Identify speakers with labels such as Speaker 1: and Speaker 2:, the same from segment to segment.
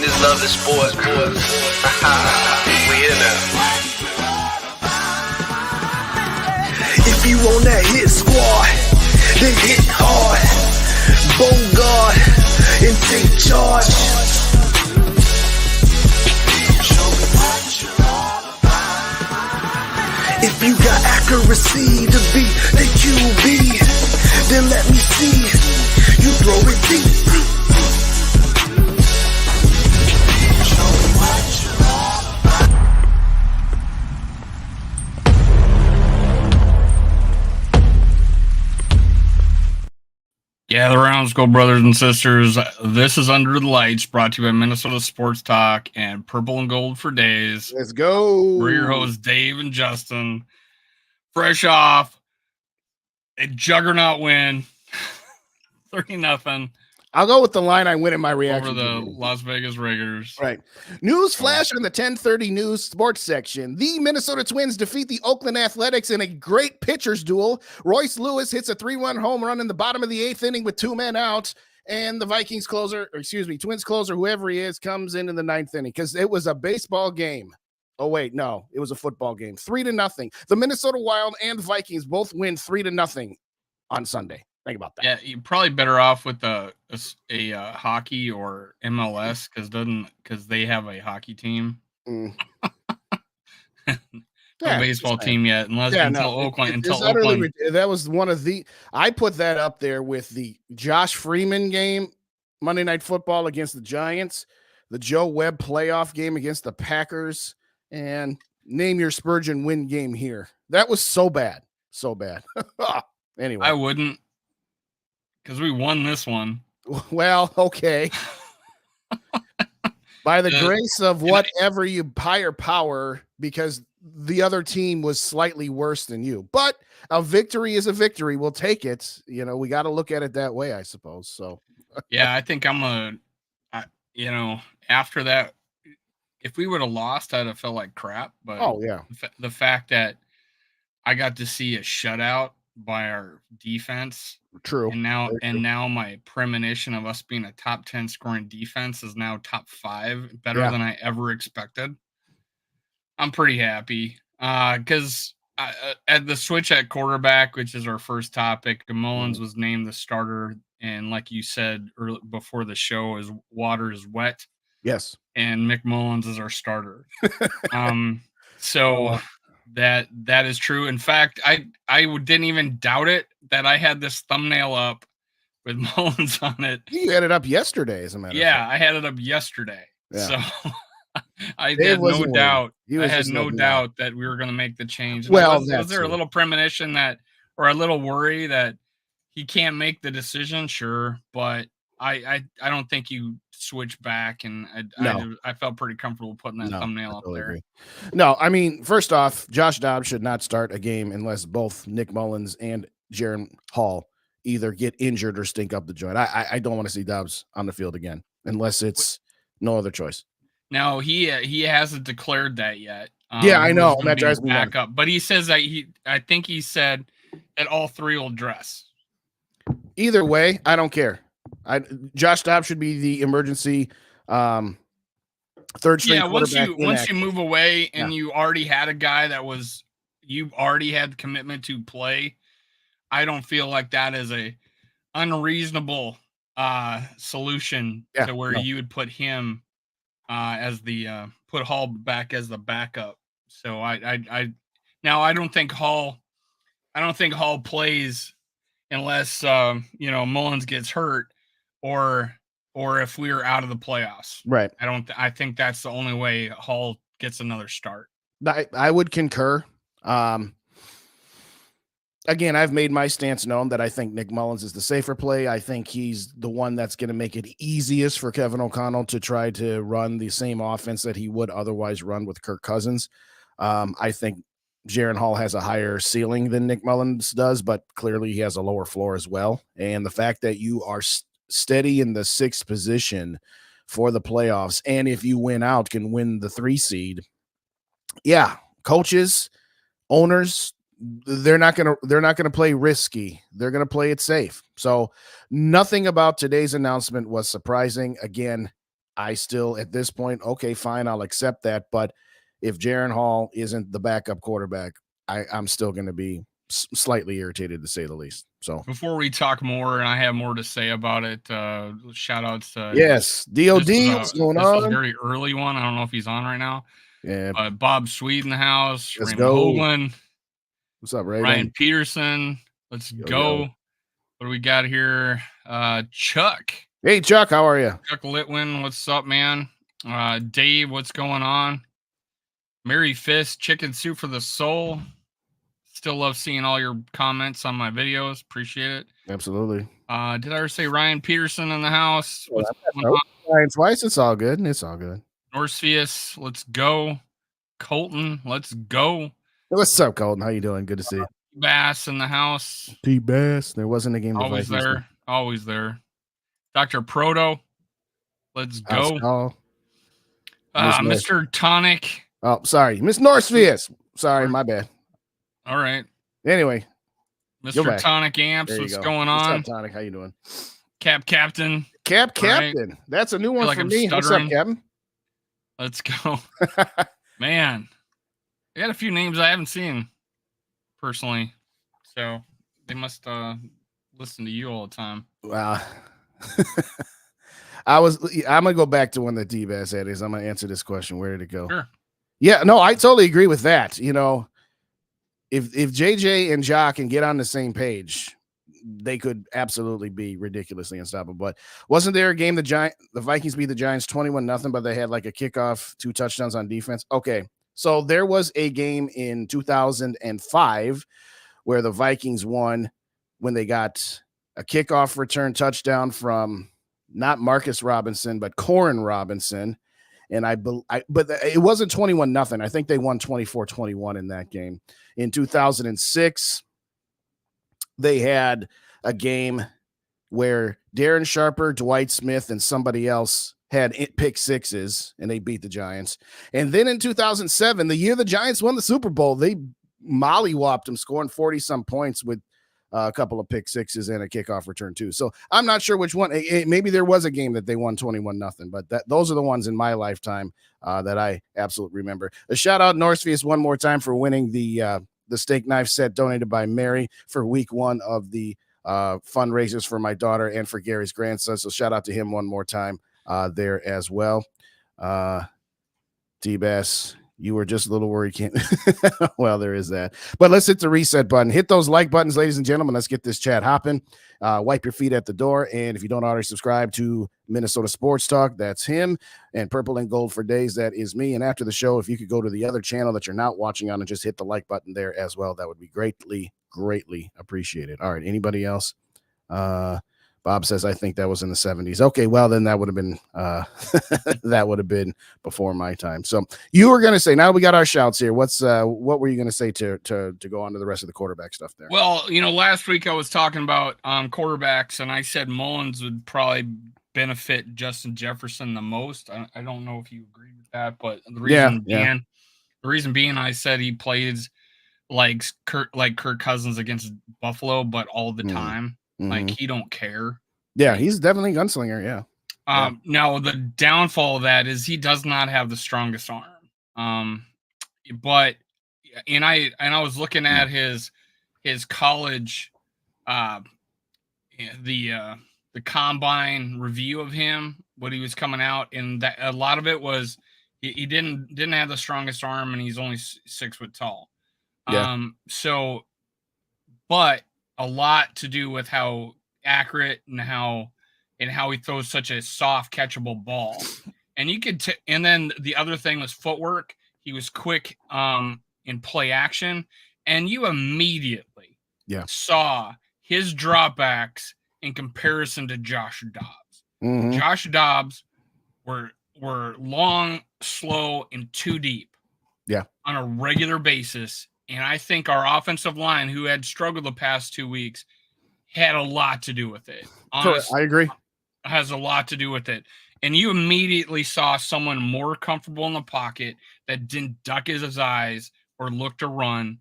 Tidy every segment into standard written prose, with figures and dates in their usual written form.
Speaker 1: just love the sport. We here now.
Speaker 2: If you on that hit squad, then hit hard. Bogart and take charge. If you got accuracy to beat the QB, then let me see you throw it deep.
Speaker 3: Yeah, the rounds go, brothers and sisters. This is Under the Lights, brought to you by Minnesota Sports Talk and Purple and Gold for Days.
Speaker 4: Let's go.
Speaker 3: We're your hosts, Dave and Justin. Fresh off a juggernaut win, 30-0
Speaker 4: I'll go with the line I win in my reaction.
Speaker 3: over the Las Vegas Raiders.
Speaker 4: Right. News flash in the 10:30 news sports section. The Minnesota Twins defeat the Oakland Athletics in a great pitchers duel. Royce Lewis hits a 3-1 home run in the bottom of the 8th inning with 2 men out. And the Twins closer, whoever he is, comes in the 9th inning because it was a baseball game. Oh, wait, no, it was a football game. 3-0. The Minnesota Wild and Vikings both win 3-0 on Sunday. Think about that.
Speaker 3: Yeah, you're probably better off with a hockey or MLS because they have a hockey team.
Speaker 4: Mm.
Speaker 3: No baseball team yet, until Oakland.
Speaker 4: That was one of the. I put that up there with the Josh Freeman game, Monday Night Football against the Giants, the Joe Webb playoff game against the Packers, and name your Spurgeon win game here. That was so bad. Anyway,
Speaker 3: I wouldn't. Because we won this one.
Speaker 4: Well, okay. By the grace of whatever you higher power, because the other team was slightly worse than you. But a victory is a victory. We'll take it. You know, we got to look at it that way, I suppose. So,
Speaker 3: yeah, I think after that, if we would have lost, I'd have felt like crap. But the fact that I got to see a shutout by our defense.
Speaker 4: True.
Speaker 3: And now my premonition of us being a top 10 scoring defense is now top 5, better than I ever expected. I'm pretty happy because at the switch at quarterback, which is our first topic, Mullens was named the starter. And like you said before the show, his water is wet.
Speaker 4: Yes. And
Speaker 3: Mick Mullens is our starter. So that is true. In fact, I didn't even doubt it that I had this thumbnail up with Mullens on it.
Speaker 4: You had it up yesterday, as a matter of fact.
Speaker 3: I had it up yesterday. Yeah. So I had no doubt that we were going to make the change.
Speaker 4: Well,
Speaker 3: was there a little premonition or a little worry that he can't make the decision? Sure, but I don't think you switch back, and I felt pretty comfortable putting that thumbnail up there.
Speaker 4: Agree. No, I mean, first off, Josh Dobbs should not start a game unless both Nick Mullens and Jaron Hall either get injured or stink up the joint. I don't want to see Dobbs on the field again unless it's no other choice.
Speaker 3: Now he hasn't declared that yet.
Speaker 4: I know that drives me
Speaker 3: back up, but he says that I think he said that all 3 will dress.
Speaker 4: Either way, I don't care. Josh Dobbs should be the emergency third string quarterback.
Speaker 3: Once you move away and you already had a guy you already had commitment to play, I don't feel like that is a unreasonable solution to where you would put him as the put Hall back as the backup. So I don't think Hall plays unless Mullens gets hurt or if we are out of the playoffs.
Speaker 4: Right.
Speaker 3: I think that's the only way Hall gets another start.
Speaker 4: I would concur. Again, I've made my stance known that I think Nick Mullens is the safer play. I think he's the one that's going to make it easiest for Kevin O'Connell to try to run the same offense that he would otherwise run with Kirk Cousins. I think Jaron Hall has a higher ceiling than Nick Mullens does, but clearly he has a lower floor as well. And the fact that you are steady in the 6th position for the playoffs, and if you win out, can win the 3 seed. Yeah, coaches, owners, they're not gonna play risky. They're gonna play it safe. So nothing about today's announcement was surprising. Again, I still, at this point, okay, fine, I'll accept that. But if Jaron Hall isn't the backup quarterback, I'm still going to be slightly irritated, to say the least. So
Speaker 3: before we talk more, and I have more to say about it, shout outs to
Speaker 4: yes, DOD, what's going
Speaker 3: this was a
Speaker 4: on?
Speaker 3: very early one. I don't know if he's on right now.
Speaker 4: Yeah,
Speaker 3: Bob Sweet in the house,
Speaker 4: let's
Speaker 3: Raymond
Speaker 4: go.
Speaker 3: Hoagland,
Speaker 4: What's up,
Speaker 3: Ryan
Speaker 4: Raymond?
Speaker 3: Peterson. Let's
Speaker 4: Yo,
Speaker 3: go.
Speaker 4: yo.
Speaker 3: What do we got here? Chuck.
Speaker 4: Hey, Chuck, how are you?
Speaker 3: Chuck Litwin, what's up, man? Dave, what's going on? Mary Fist, chicken soup for the soul. Still love seeing all your comments on my videos. Appreciate it.
Speaker 4: Absolutely.
Speaker 3: Did I ever say Ryan Peterson in the house? What's going on?
Speaker 4: Ryan twice. It's all good. It's all good.
Speaker 3: Norsefius, let's go. Colton, let's go.
Speaker 4: What's up, Colton? How you doing? Good to see you.
Speaker 3: Bass in the house.
Speaker 4: T Bass. There wasn't a game.
Speaker 3: Always there. Always there. Dr. Proto, let's go. Mr. Tonic.
Speaker 4: Oh, sorry. Miss Norsefius. Sorry, my bad.
Speaker 3: All right.
Speaker 4: Anyway.
Speaker 3: Mr. Tonic Amps, what's going on?
Speaker 4: What's up, Tonic? How you doing?
Speaker 3: Captain.
Speaker 4: Captain. Right. That's a new one for me. What's up, Captain?
Speaker 3: Let's go. Man. I got a few names I haven't seen personally. So they must listen to you all the time.
Speaker 4: Wow. I'm gonna go back to one that D-Bass had. I'm gonna answer this question. Where did it go?
Speaker 3: Sure.
Speaker 4: Yeah, no, I totally agree with that. You know, if JJ and Ja can get on the same page, they could absolutely be ridiculously unstoppable. But wasn't there a game the Vikings beat the Giants 21-0, but they had like a kickoff, 2 touchdowns on defense? Okay. So there was a game in 2005 where the Vikings won when they got a kickoff return touchdown from not Marcus Robinson, but Corin Robinson. And but it wasn't 21-0. I think they won 24-21 in that game. In 2006, they had a game where Darren Sharper, Dwight Smith, and somebody else had pick sixes, and they beat the Giants. And then in 2007, the year the Giants won the Super Bowl, they mollywopped them, scoring 40-some points with a couple of pick sixes and a kickoff return too. So I'm not sure which one. Maybe there was a game that they won 21-0, but those are the ones in my lifetime that I absolutely remember. A shout out Norsefius one more time for winning the steak knife set donated by Mary for week 1 of the fundraisers for my daughter and for Gary's grandson. So shout out to him one more time there as well. T-Bass, you were just a little worried. Well, there is that. But let's hit the reset button. Hit those like buttons, ladies and gentlemen. Let's get this chat hopping. Wipe your feet at the door. And if you don't already subscribe to Minnesota Sports Talk, that's him. And Purple and Gold for Days, that is me. And after the show, if you could go to the other channel that you're not watching on and just hit the like button there as well, that would be greatly, greatly appreciated. All right. Anybody else? Bob says, I think that was in the 70s. Okay, well, then that would have been that would have been before my time. So you were going to say, now we got our shouts here. What were you going to say to go on to the rest of the quarterback stuff there?
Speaker 3: Well, last week I was talking about quarterbacks, and I said Mullens would probably benefit Justin Jefferson the most. I don't know if you agree with that, but the reason being, I said he plays like Kirk Cousins against Buffalo, but all the time. Like he don't care.
Speaker 4: Yeah, he's definitely a gunslinger. Yeah.
Speaker 3: Now the downfall of that is he does not have the strongest arm. But I was looking at his college, the combine review of him, what he was coming out, and that a lot of it was he didn't have the strongest arm, and he's only 6 foot tall.
Speaker 4: Yeah.
Speaker 3: But a lot to do with how accurate and how he throws such a soft catchable ball. And you could and then the other thing was footwork. He was quick in play action, and you immediately saw his dropbacks in comparison to Josh Dobbs. Josh Dobbs were long, slow, and too deep on a regular basis. And I think our offensive line, who had struggled the past 2 weeks, had a lot to do with it.
Speaker 4: Honestly, I agree.
Speaker 3: Has a lot to do with it. And you immediately saw someone more comfortable in the pocket that didn't duck his eyes or look to run.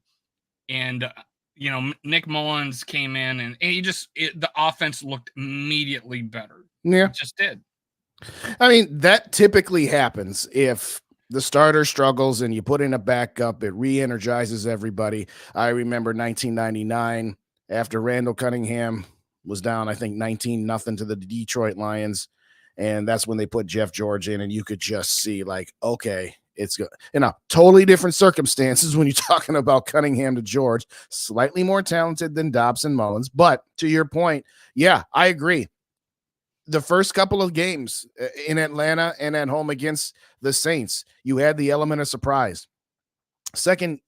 Speaker 3: And, Nick Mullens came in and the offense looked immediately better.
Speaker 4: Yeah.
Speaker 3: It just did.
Speaker 4: I mean, that typically happens if the starter struggles and you put in a backup, it re-energizes everybody. I remember 1999 after Randall Cunningham was down, I think 19-0 to the Detroit Lions. And that's when they put Jeff George in, and you could just see, like, okay, it's good. Totally different circumstances when you're talking about Cunningham to George, slightly more talented than Dobbs and Mullens. But to your point, yeah, I agree. The first couple of games in Atlanta and at home against the Saints, you had the element of surprise. Second,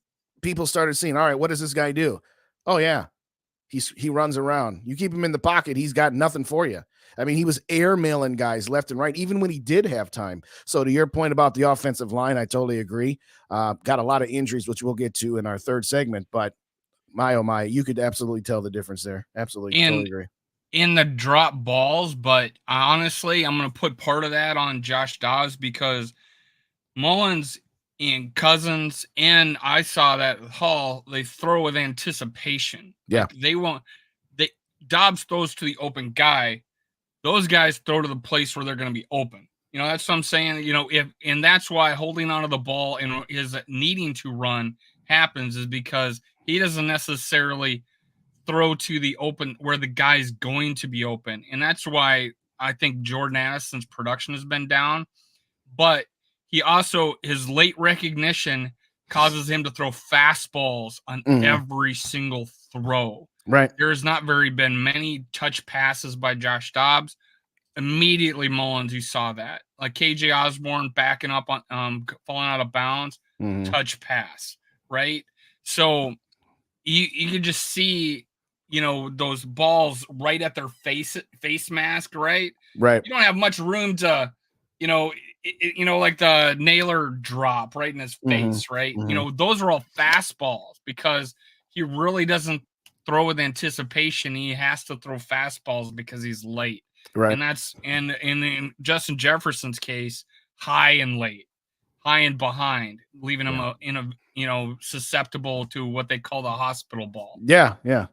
Speaker 4: people started seeing, all right, what does this guy do? Oh, yeah, he runs around. You keep him in the pocket, he's got nothing for you. I mean, he was airmailing guys left and right, even when he did have time. So to your point about the offensive line, I totally agree. Got a lot of injuries, which we'll get to in our third segment. But my, oh my, you could absolutely tell the difference there. Absolutely. Totally agree.
Speaker 3: In the drop balls, but honestly, I'm going to put part of that on Josh Dobbs because Mullens and Cousins, and I saw that Hall, they throw with anticipation.
Speaker 4: Yeah.
Speaker 3: Like they won't, Dobbs throws to the open guy. Those guys throw to the place where they're going to be open. That's what I'm saying. And that's why holding onto the ball and is needing to run happens is because he doesn't necessarily throw to the open where the guy's going to be open. And that's why I think Jordan Addison's production has been down. But he also, his late recognition causes him to throw fastballs on every single throw.
Speaker 4: Right.
Speaker 3: There's not been many touch passes by Josh Dobbs. Immediately, Mullens, you saw that. Like KJ Osborne backing up on falling out of bounds, touch pass, right? So you could just see, those balls right at their face mask, right?
Speaker 4: Right.
Speaker 3: You don't have much room to, like the Naylor drop right in his face, right? Those are all fastballs because he really doesn't throw with anticipation. He has to throw fastballs because he's late.
Speaker 4: Right.
Speaker 3: And that's in Justin Jefferson's case, high and late, high and behind, leaving him susceptible to what they call the hospital ball.
Speaker 4: Yeah, yeah.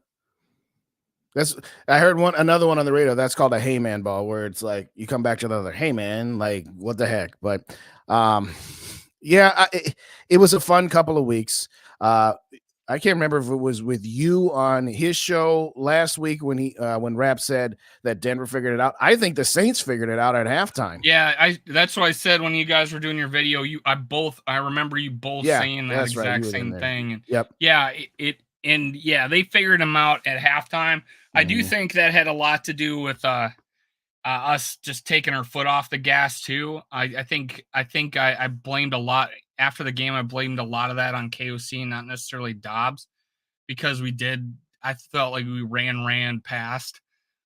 Speaker 4: I heard another one on the radio. That's called a hey man ball, where it's like you come back to the other, hey man, like what the heck? But yeah, it was a fun couple of weeks. I can't remember if it was with you on his show last week when Rap said that Denver figured it out. I think the Saints figured it out at halftime.
Speaker 3: Yeah, that's what I said when you guys were doing your video. I remember you both saying that exact same thing. And
Speaker 4: yep.
Speaker 3: Yeah, they figured him out at halftime. I do think that had a lot to do with us just taking our foot off the gas too. I think I blamed a lot after the game. I blamed a lot of that on KOC, not necessarily Dobbs, because I felt like we ran past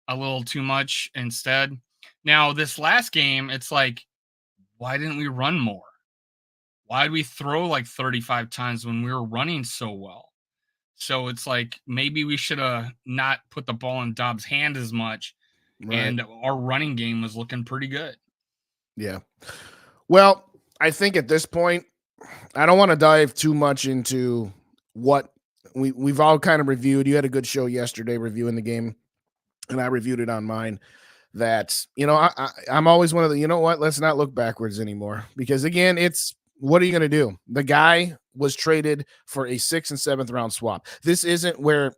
Speaker 3: a little too much instead. Now this last game, it's like, why didn't we run more? Why did we throw like 35 times when we were running so well? So it's like maybe we should have not put the ball in Dobbs' hand as much. Right. And our running game was looking pretty good.
Speaker 4: Yeah. Well, I think at this point, I don't want to dive too much into what we've all kind of reviewed. You had a good show yesterday reviewing the game, and I reviewed it on mine. That, I'm always one of the, let's not look backwards anymore. Because again, what are you going to do? The guy was traded for a 6th and 7th round swap. This isn't where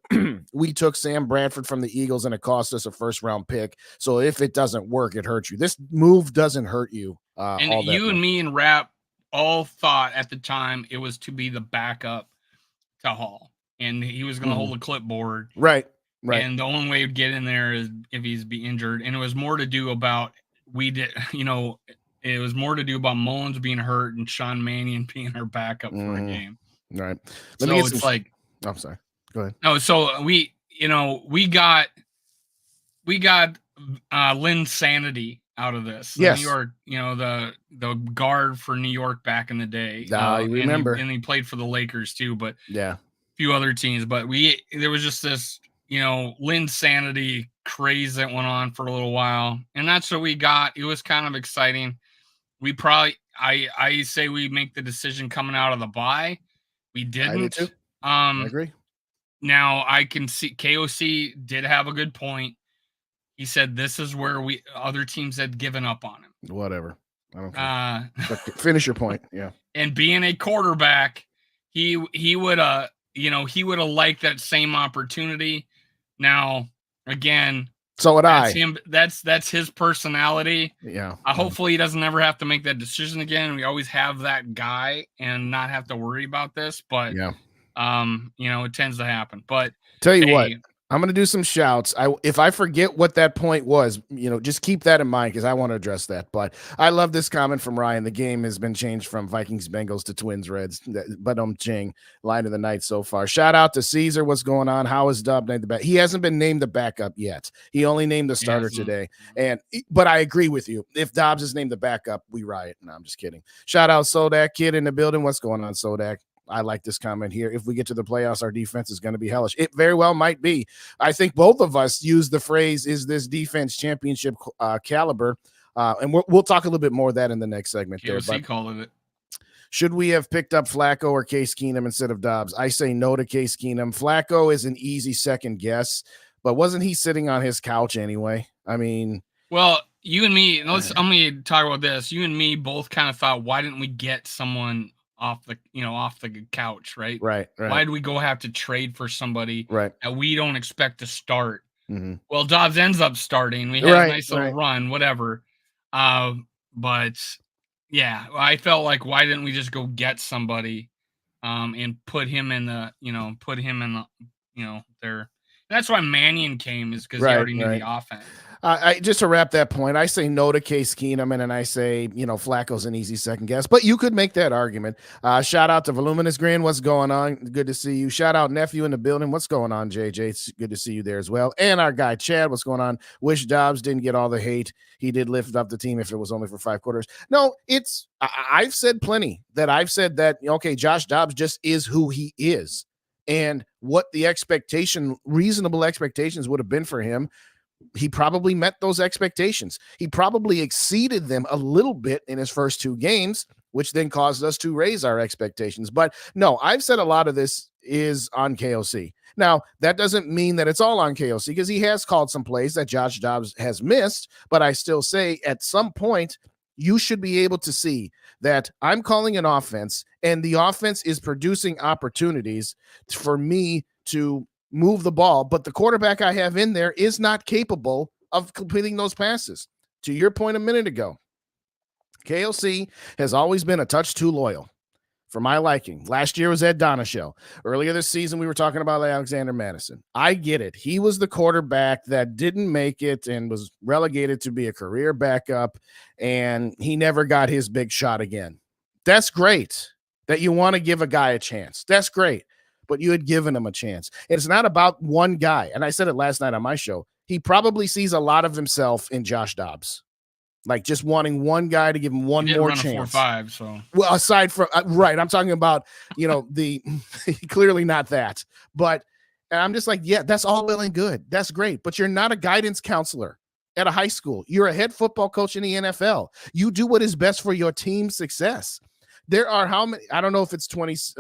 Speaker 4: we took Sam Bradford from the Eagles and it cost us a 1st round pick. So if it doesn't work, it hurts you. This move doesn't hurt you.
Speaker 3: And you and me and Rap all thought at the time it was to be the backup to Hall, and he was going to hold the clipboard.
Speaker 4: Right.
Speaker 3: And the only way he'd get in there is if he's be injured. And it was more to do about it was more to do about Mullens being hurt and Sean Mannion being our backup for a game.
Speaker 4: Right.
Speaker 3: I'm sorry. Go ahead. No, so we got Lynn Sanity out of this.
Speaker 4: Yes.
Speaker 3: New York, the guard for New York back in the day.
Speaker 4: I remember.
Speaker 3: And he played for the Lakers too, but
Speaker 4: yeah,
Speaker 3: a few other teams. But there was just this, Lynn Sanity craze that went on for a little while. And that's what we got. It was kind of exciting. We probably, I say we make the decision coming out of the bye. We didn't.
Speaker 4: I did too. I agree.
Speaker 3: Now I can see KOC did have a good point. He said this is where other teams had given up on him.
Speaker 4: Whatever. I don't care. But finish your point. Yeah.
Speaker 3: And being a quarterback, he would he would have liked that same opportunity. Now, again,
Speaker 4: so would
Speaker 3: that's
Speaker 4: I.
Speaker 3: him. That's his personality.
Speaker 4: Yeah.
Speaker 3: Hopefully he doesn't ever have to make that decision again. We always have that guy and not have to worry about this. But
Speaker 4: yeah,
Speaker 3: it tends to happen. But
Speaker 4: tell you what, I'm going to do some shouts. If I forget what that point was, just keep that in mind because I want to address that. But I love this comment from Ryan. The game has been changed from Vikings Bengals to Twins Reds. But Ching, line of the night so far. Shout out to Caesar. What's going on? How is Dub named the back? He hasn't been named the backup yet. He only named the starter today. But I agree with you. If Dobbs is named the backup, we riot. No, I'm just kidding. Shout out Sodak kid in the building. What's going on, Sodak? I like this comment here. If we get to the playoffs, our defense is going to be hellish. It very well might be. I think both of us use the phrase, is this defense championship caliber? And we'll talk a little bit more of that in the next segment.
Speaker 3: KOC called it.
Speaker 4: Should we have picked up Flacco or Case Keenum instead of Dobbs? I say no to Case Keenum. Flacco is an easy second guess, but wasn't he sitting on his couch anyway? I mean.
Speaker 3: Well, you and me, I'm going to talk about this. You and me both kind of thought, why didn't we get someone off the couch, right?
Speaker 4: Right.
Speaker 3: Why do we go have to trade for somebody
Speaker 4: that
Speaker 3: we don't expect to start?
Speaker 4: Mm-hmm.
Speaker 3: Well, Dobbs ends up starting. We had a nice little run, whatever. But yeah, I felt like, why didn't we just go get somebody and put him in the there. That's why Mannion came, is because he already knew the offense.
Speaker 4: I just to wrap that point, I say no to Case Keenum, and then I say, Flacco's an easy second guess, but you could make that argument. Shout out to Voluminous Grin. What's going on? Good to see you. Shout out Nephew in the building. What's going on, JJ? It's good to see you there as well. And our guy, Chad, what's going on? Wish Dobbs didn't get all the hate. He did lift up the team if it was only for 5 quarters. No, I've said plenty that I've said that, okay, Josh Dobbs just is who he is. And what the reasonable expectations would have been for him, he probably met those expectations. He probably exceeded them a little bit in his first 2 games, which then caused us to raise our expectations. But no, I've said a lot of this is on KOC. Now, that doesn't mean that it's all on KOC, because he has called some plays that Josh Dobbs has missed, but I still say at some point you should be able to see that I'm calling an offense and the offense is producing opportunities for me to move the ball, but the quarterback I have in there is not capable of completing those passes. To your point a minute ago, KOC has always been a touch too loyal for my liking. Last year was Ed Donahoe. Earlier this season, we were talking about Alexander Madison. I get it. He was the quarterback that didn't make it and was relegated to be a career backup, and he never got his big shot again. That's great that you want to give a guy a chance. That's great. But you had given him a chance. It's not about one guy. And I said it last night on my show. He probably sees a lot of himself in Josh Dobbs, like just wanting one guy to give him one more chance.
Speaker 3: 4-5, so
Speaker 4: well, aside from right, I'm talking about the clearly not that. But and I'm just like, yeah, that's all well and good. That's great. But you're not a guidance counselor at a high school. You're a head football coach in the NFL. You do what is best for your team's success. There are how many? I don't know if it's 26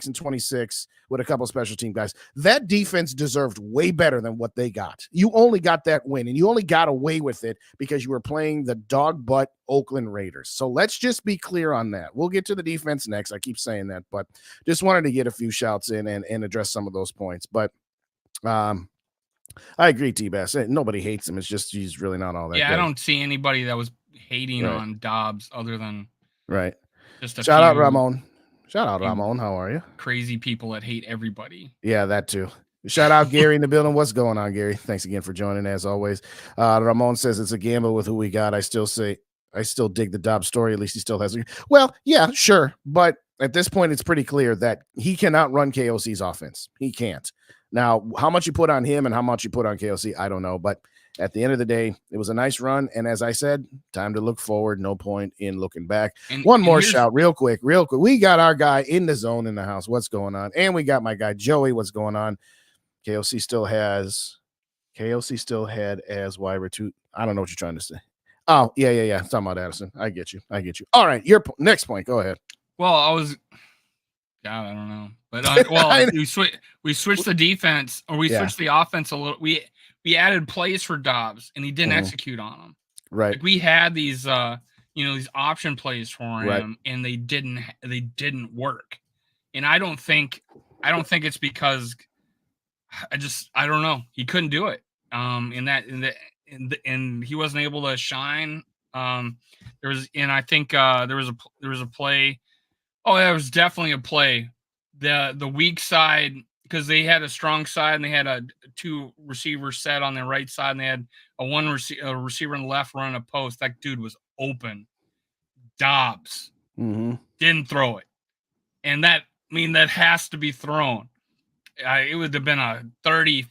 Speaker 4: and 26 with a couple special team guys. That defense deserved way better than what they got. You only got that win, and you only got away with it because you were playing the dog butt Oakland Raiders. So let's just be clear on that. We'll get to the defense next. I keep saying that, but just wanted to get a few shouts in and address some of those points. But I agree, T-Bass. Nobody hates him. It's just he's really not all that good.
Speaker 3: I don't see anybody that was hating on Dobbs other than
Speaker 4: right.
Speaker 3: Just
Speaker 4: Shout out Ramon. Shout out Ramon. How are you?
Speaker 3: Crazy people that hate everybody.
Speaker 4: Yeah, that too. Shout out Gary in the building. What's going on, Gary? Thanks again for joining, as always. Ramon says it's a gamble with who we got. I still dig the Dobbs story. At least he still has. Well, yeah, sure. But at this point, it's pretty clear that he cannot run KOC's offense. He can't. Now, how much you put on him and how much you put on KOC, I don't know. But at the end of the day, it was a nice run. And as I said, time to look forward. No point in looking back. One more shout real quick. We got our guy in the zone in the house. What's going on? And we got my guy, Joey. What's going on? KOC still had as wide receiver. I don't know what you're trying to say. Oh, yeah. Talking about Addison. I get you. All right. Your next point. Go ahead.
Speaker 3: Well, I don't know. But we switched the defense, or we switched the offense a little. We we added plays for Dobbs, and he didn't
Speaker 4: Mhm.
Speaker 3: execute on them.
Speaker 4: Right.
Speaker 3: Like we had these, these option plays for him,
Speaker 4: Right.
Speaker 3: and they didn't work. And I don't think it's because I don't know. He couldn't do it. And he wasn't able to shine. I think there was a play. Oh, there was definitely a play. The weak side, because they had a strong side and they had a two receivers set on their right side, and they had a receiver on the left running a post. That dude was open. Dobbs didn't throw it, and that has to be thrown. It would have been a 30,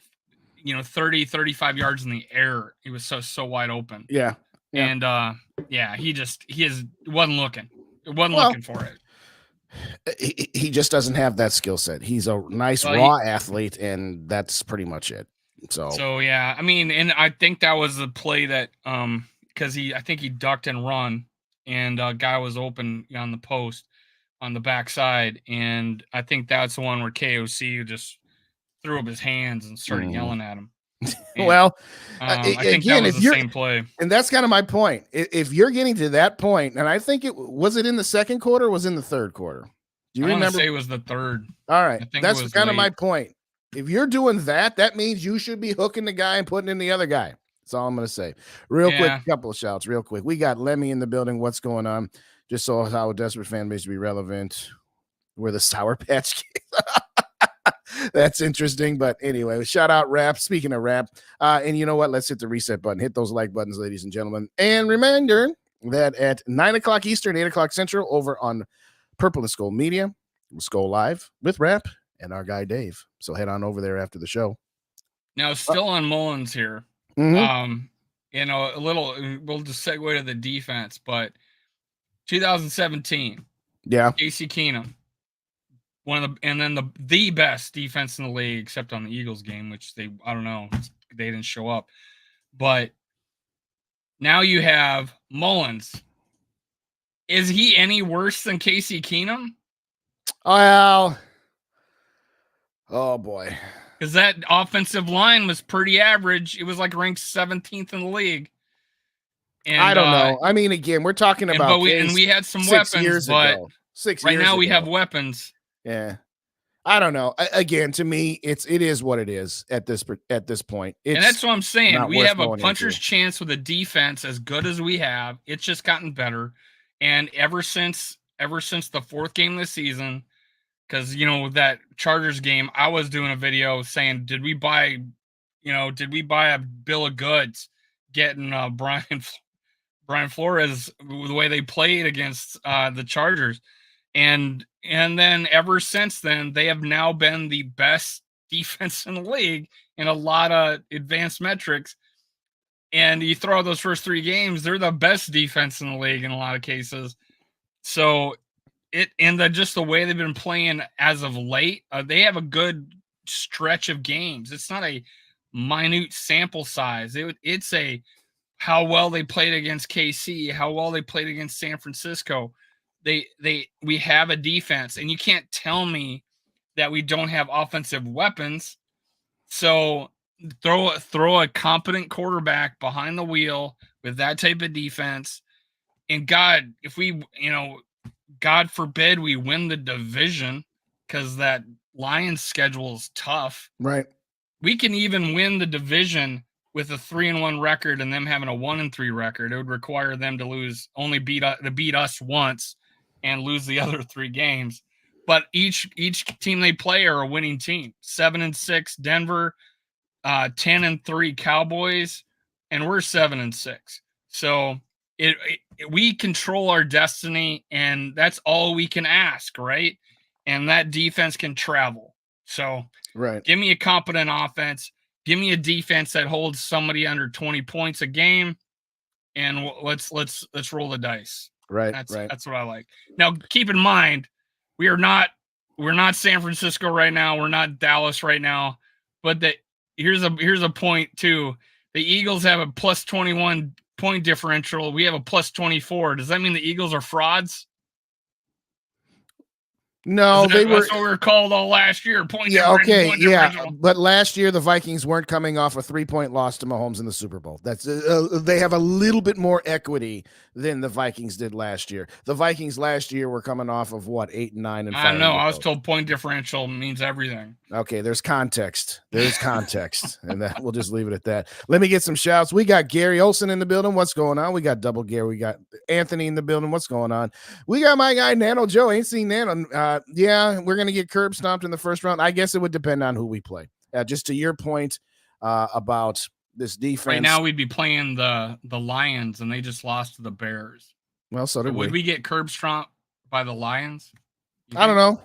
Speaker 3: 35 yards in the air. He was so wide open.
Speaker 4: Yeah.
Speaker 3: And he wasn't looking. It wasn't looking for it.
Speaker 4: He just doesn't have that skill set. He's a nice raw athlete, and that's pretty much it. So
Speaker 3: yeah, I mean, and I think that was the play that because I think he ducked and run, and a guy was open on the post on the backside, and I think that's the one where KOC just threw up his hands and started yelling at him. And,
Speaker 4: well,
Speaker 3: I think that was the same play,
Speaker 4: and that's kind of my point. If you're getting to that point, and I think it was in the second quarter, or was in the third quarter. Do you remember?
Speaker 3: Say it was the third.
Speaker 4: All right, that's kind of my point. If you're doing that, that means you should be hooking the guy and putting in the other guy. That's all I'm going to say. Real quick, couple of shouts, real quick. We got Lemmy in the building. What's going on? Just saw how a desperate fan base to be relevant. We're the Sour Patch Kids. That's interesting. But anyway, shout out Rap. Speaking of Rap, and you know what? Let's hit the reset button. Hit those like buttons, ladies and gentlemen. And reminder that at 9 o'clock Eastern, 8 o'clock Central, over on Purple and Skull Media, we'll go live with Rap and our guy Dave. So head on over there after the show.
Speaker 3: Now, still on Mullens here. A little. We'll just segue to the defense, but 2017.
Speaker 4: Yeah,
Speaker 3: Casey Keenum, the best defense in the league, except on the Eagles game, which I don't know, they didn't show up. But now you have Mullens. Is he any worse than Casey Keenum?
Speaker 4: Well, oh boy,
Speaker 3: because that offensive line was pretty average. It was like ranked 17th in the league. And
Speaker 4: I don't know. I mean, again, we're talking about
Speaker 3: we had some weapons, but right now we have weapons.
Speaker 4: Yeah, I don't know. Again, to me, it is what it is at this point.
Speaker 3: And that's what I'm saying. We have a puncher's chance with a defense as good as we have. It's just gotten better, and ever since the fourth game of the season, because that Chargers game, I was doing a video saying, did we buy a bill of goods getting Brian Flores the way they played against the Chargers, and then ever since then they have now been the best defense in the league in a lot of advanced metrics. And you throw out those first three games, they're the best defense in the league in a lot of cases. So just the way they've been playing as of late, they have a good stretch of games. It's not a minute sample size. It's a how well they played against KC, how well they played against San Francisco. We have a defense, and you can't tell me that we don't have offensive weapons. So throw a competent quarterback behind the wheel with that type of defense. And God, if we, God forbid we win the division, because that Lions schedule is tough.
Speaker 4: Right.
Speaker 3: We can even win the division with a 3-1 record and them having a 1-3 record. It would require them to beat us once and lose the other 3 games. But each team they play are a winning team. 7-6 Denver, 10-3 Cowboys, and we're 7-6. So we control our destiny, and that's all we can ask, right? And that defense can travel. So
Speaker 4: right.
Speaker 3: Give me a competent offense. Give me a defense that holds somebody under 20 points a game, and let's roll the dice.
Speaker 4: Right.
Speaker 3: That's what I like. Now, keep in mind, we're not San Francisco right now. We're not Dallas right now. But here's a point too. The Eagles have a plus 21 point differential. We have a plus 24. Does that mean the Eagles are frauds?
Speaker 4: No, they were.
Speaker 3: That's what we were called all last year. Point
Speaker 4: Yeah,
Speaker 3: differential,
Speaker 4: okay,
Speaker 3: point
Speaker 4: yeah,
Speaker 3: differential.
Speaker 4: but last year the Vikings weren't coming off a 3-point loss to Mahomes in the Super Bowl. That's they have a little bit more equity than the Vikings did last year. The Vikings last year were coming off of what 8 and 9 and
Speaker 3: I
Speaker 4: firing
Speaker 3: know.
Speaker 4: the
Speaker 3: I was
Speaker 4: vote.
Speaker 3: told point differential means everything.
Speaker 4: Okay, there's context. There's context, and that we'll just leave it at that. Let me get some shouts. We got Gary Olson in the building. What's going on? We got Double Gary. We got Anthony in the building. What's going on? We got my guy Nano Joe. Ain't seen Nano. Yeah, we're gonna get curb stomped in the first round. I guess it would depend on who we play. Just to your point about this defense.
Speaker 3: Right now, we'd be playing the Lions, and they just lost to the Bears.
Speaker 4: Well, so did
Speaker 3: would we get curb stomped by the Lions?
Speaker 4: I don't know.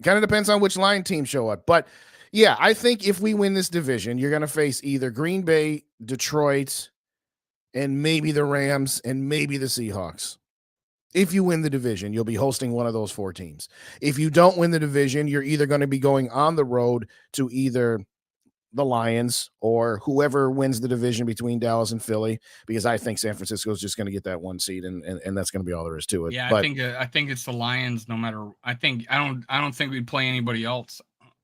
Speaker 4: Kind of depends on which line team show up. But yeah, I think if we win this division, you're going to face either Green Bay, Detroit, and maybe the Rams and maybe the Seahawks. If you win the division, you'll be hosting one of those 4 teams. If you don't win the division, you're either going to be going on the road to either the Lions or whoever wins the division between Dallas and Philly, because I think San Francisco is just going to get that 1 seed, and that's going to be all there is to it.
Speaker 3: Yeah,
Speaker 4: but
Speaker 3: I think it's the Lions. No matter, I don't think we'd play anybody else.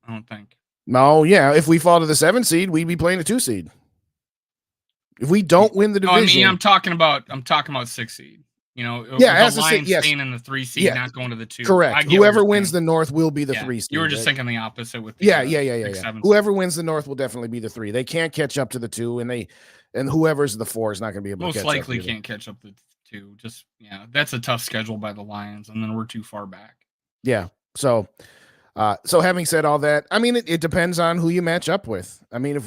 Speaker 3: I don't think.
Speaker 4: No, yeah, if we fall to the 7 seed, we'd be playing a 2 seed. If we don't win the division,
Speaker 3: I mean, I'm talking about 6 seed. You know,
Speaker 4: yeah,
Speaker 3: the
Speaker 4: as
Speaker 3: Lions
Speaker 4: yes.
Speaker 3: staying in the 3 seed, not going to the 2.
Speaker 4: Correct. Whoever wins the North will be the 3 seed.
Speaker 3: You were just thinking the opposite with
Speaker 4: the Whoever wins the North will definitely be the 3. They can't catch up to the 2, and whoever's the 4 is not going to be able to catch up.
Speaker 3: Most likely can't catch up to the 2. Just that's a tough schedule by the Lions, and then we're too far back.
Speaker 4: Yeah. So having said all that, I mean, it depends on who you match up with. I mean,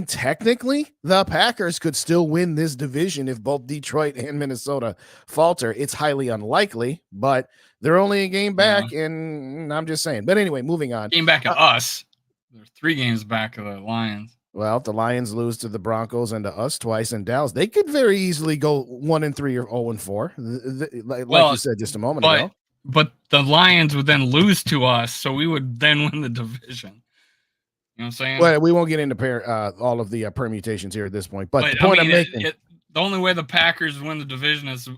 Speaker 4: technically the Packers could still win this division if both Detroit and Minnesota falter. It's highly unlikely, but they're only a game back, and I'm just saying. But anyway, moving on.
Speaker 3: Game back of us. They're 3 games back of the Lions.
Speaker 4: Well, if the Lions lose to the Broncos and to us twice in Dallas, they could very easily go 1-3 or 0-4, like you said just a moment ago.
Speaker 3: But the Lions would then lose to us, so we would then win the division. You know what I'm saying?
Speaker 4: Well, we won't get into all of the permutations here at this point. But the point I'm making,
Speaker 3: the only way the Packers win the division is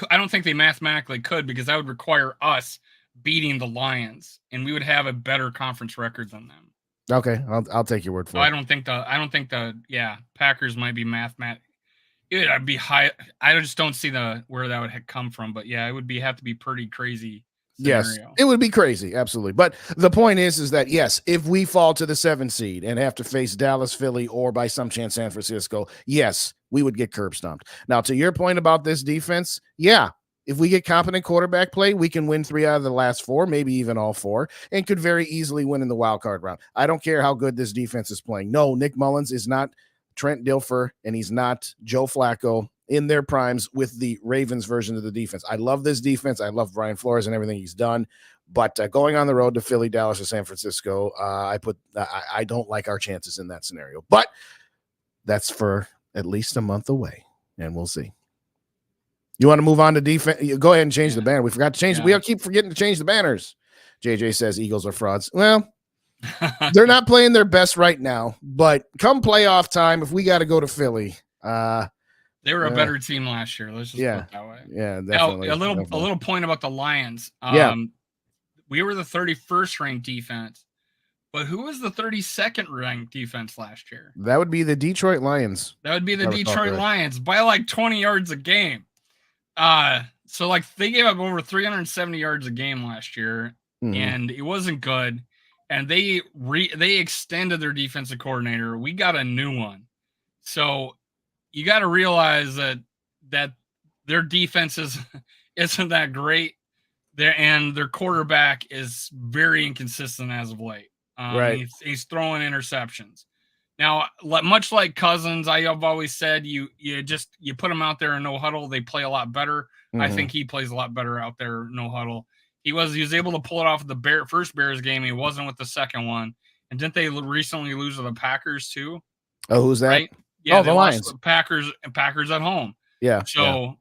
Speaker 3: I don't think they mathematically could, because that would require us beating the Lions, and we would have a better conference record than them.
Speaker 4: Okay, I'll take your word for it.
Speaker 3: I don't think the Packers might be mathematically. It'd be high. I just don't see where that would come from. But yeah, it would have to be pretty crazy. Scenario.
Speaker 4: Yes, it would be crazy, absolutely. But the point is that yes, if we fall to the 7 seed and have to face Dallas, Philly, or by some chance San Francisco, yes, we would get curb stomped. Now, to your point about this defense, yeah, if we get competent quarterback play, we can win 3 out of the last 4, maybe even all 4, and could very easily win in the wild card round. I don't care how good this defense is playing. No, Nick Mullens is not Trent Dilfer, and he's not Joe Flacco in their primes with the Ravens version of the defense. I love this defense. I love Brian Flores and everything he's done. But going on the road to Philly, Dallas, or San Francisco, I don't like our chances in that scenario. But that's for at least a month away, and we'll see. You want to move on to defense? Go ahead and change the banner. We forgot to change. We keep forgetting to change the banners. JJ says Eagles are frauds. Well, they're not playing their best right now. But come playoff time, if we got to go to Philly,
Speaker 3: they were a better team last year. Let's just put it that way.
Speaker 4: Yeah, definitely.
Speaker 3: Now, a little point about the Lions. We were the 31st ranked defense, but who was the 32nd ranked defense last year?
Speaker 4: That would be the Detroit Lions.
Speaker 3: That would be the Detroit Lions by like 20 yards a game. So like they gave up over 370 yards a game last year, and it wasn't good. And they extended their defensive coordinator. We got a new one. So you got to realize that their defense isn't that great. Their quarterback is very inconsistent as of late.
Speaker 4: Right.
Speaker 3: He's throwing interceptions. Now, much like Cousins, I have always said you put them out there in no huddle, they play a lot better. I think he plays a lot better out there no huddle. He was able to pull it off the first Bears game. He wasn't with the second one. And didn't they recently lose to the Packers too?
Speaker 4: Oh, who's that?
Speaker 3: Right? Yeah,
Speaker 4: the Lions.
Speaker 3: The Packers at home.
Speaker 4: Yeah.
Speaker 3: So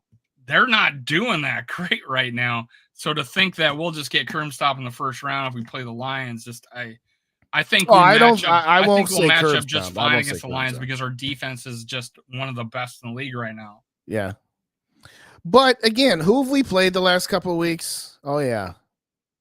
Speaker 3: they're not doing that great right now. So to think that we'll just get curb stop in the first round if we play the Lions, I think we'll match up just fine against the Lions because our defense is just one of the best in the league right now.
Speaker 4: Yeah. But again, who have we played the last couple of weeks? Oh yeah.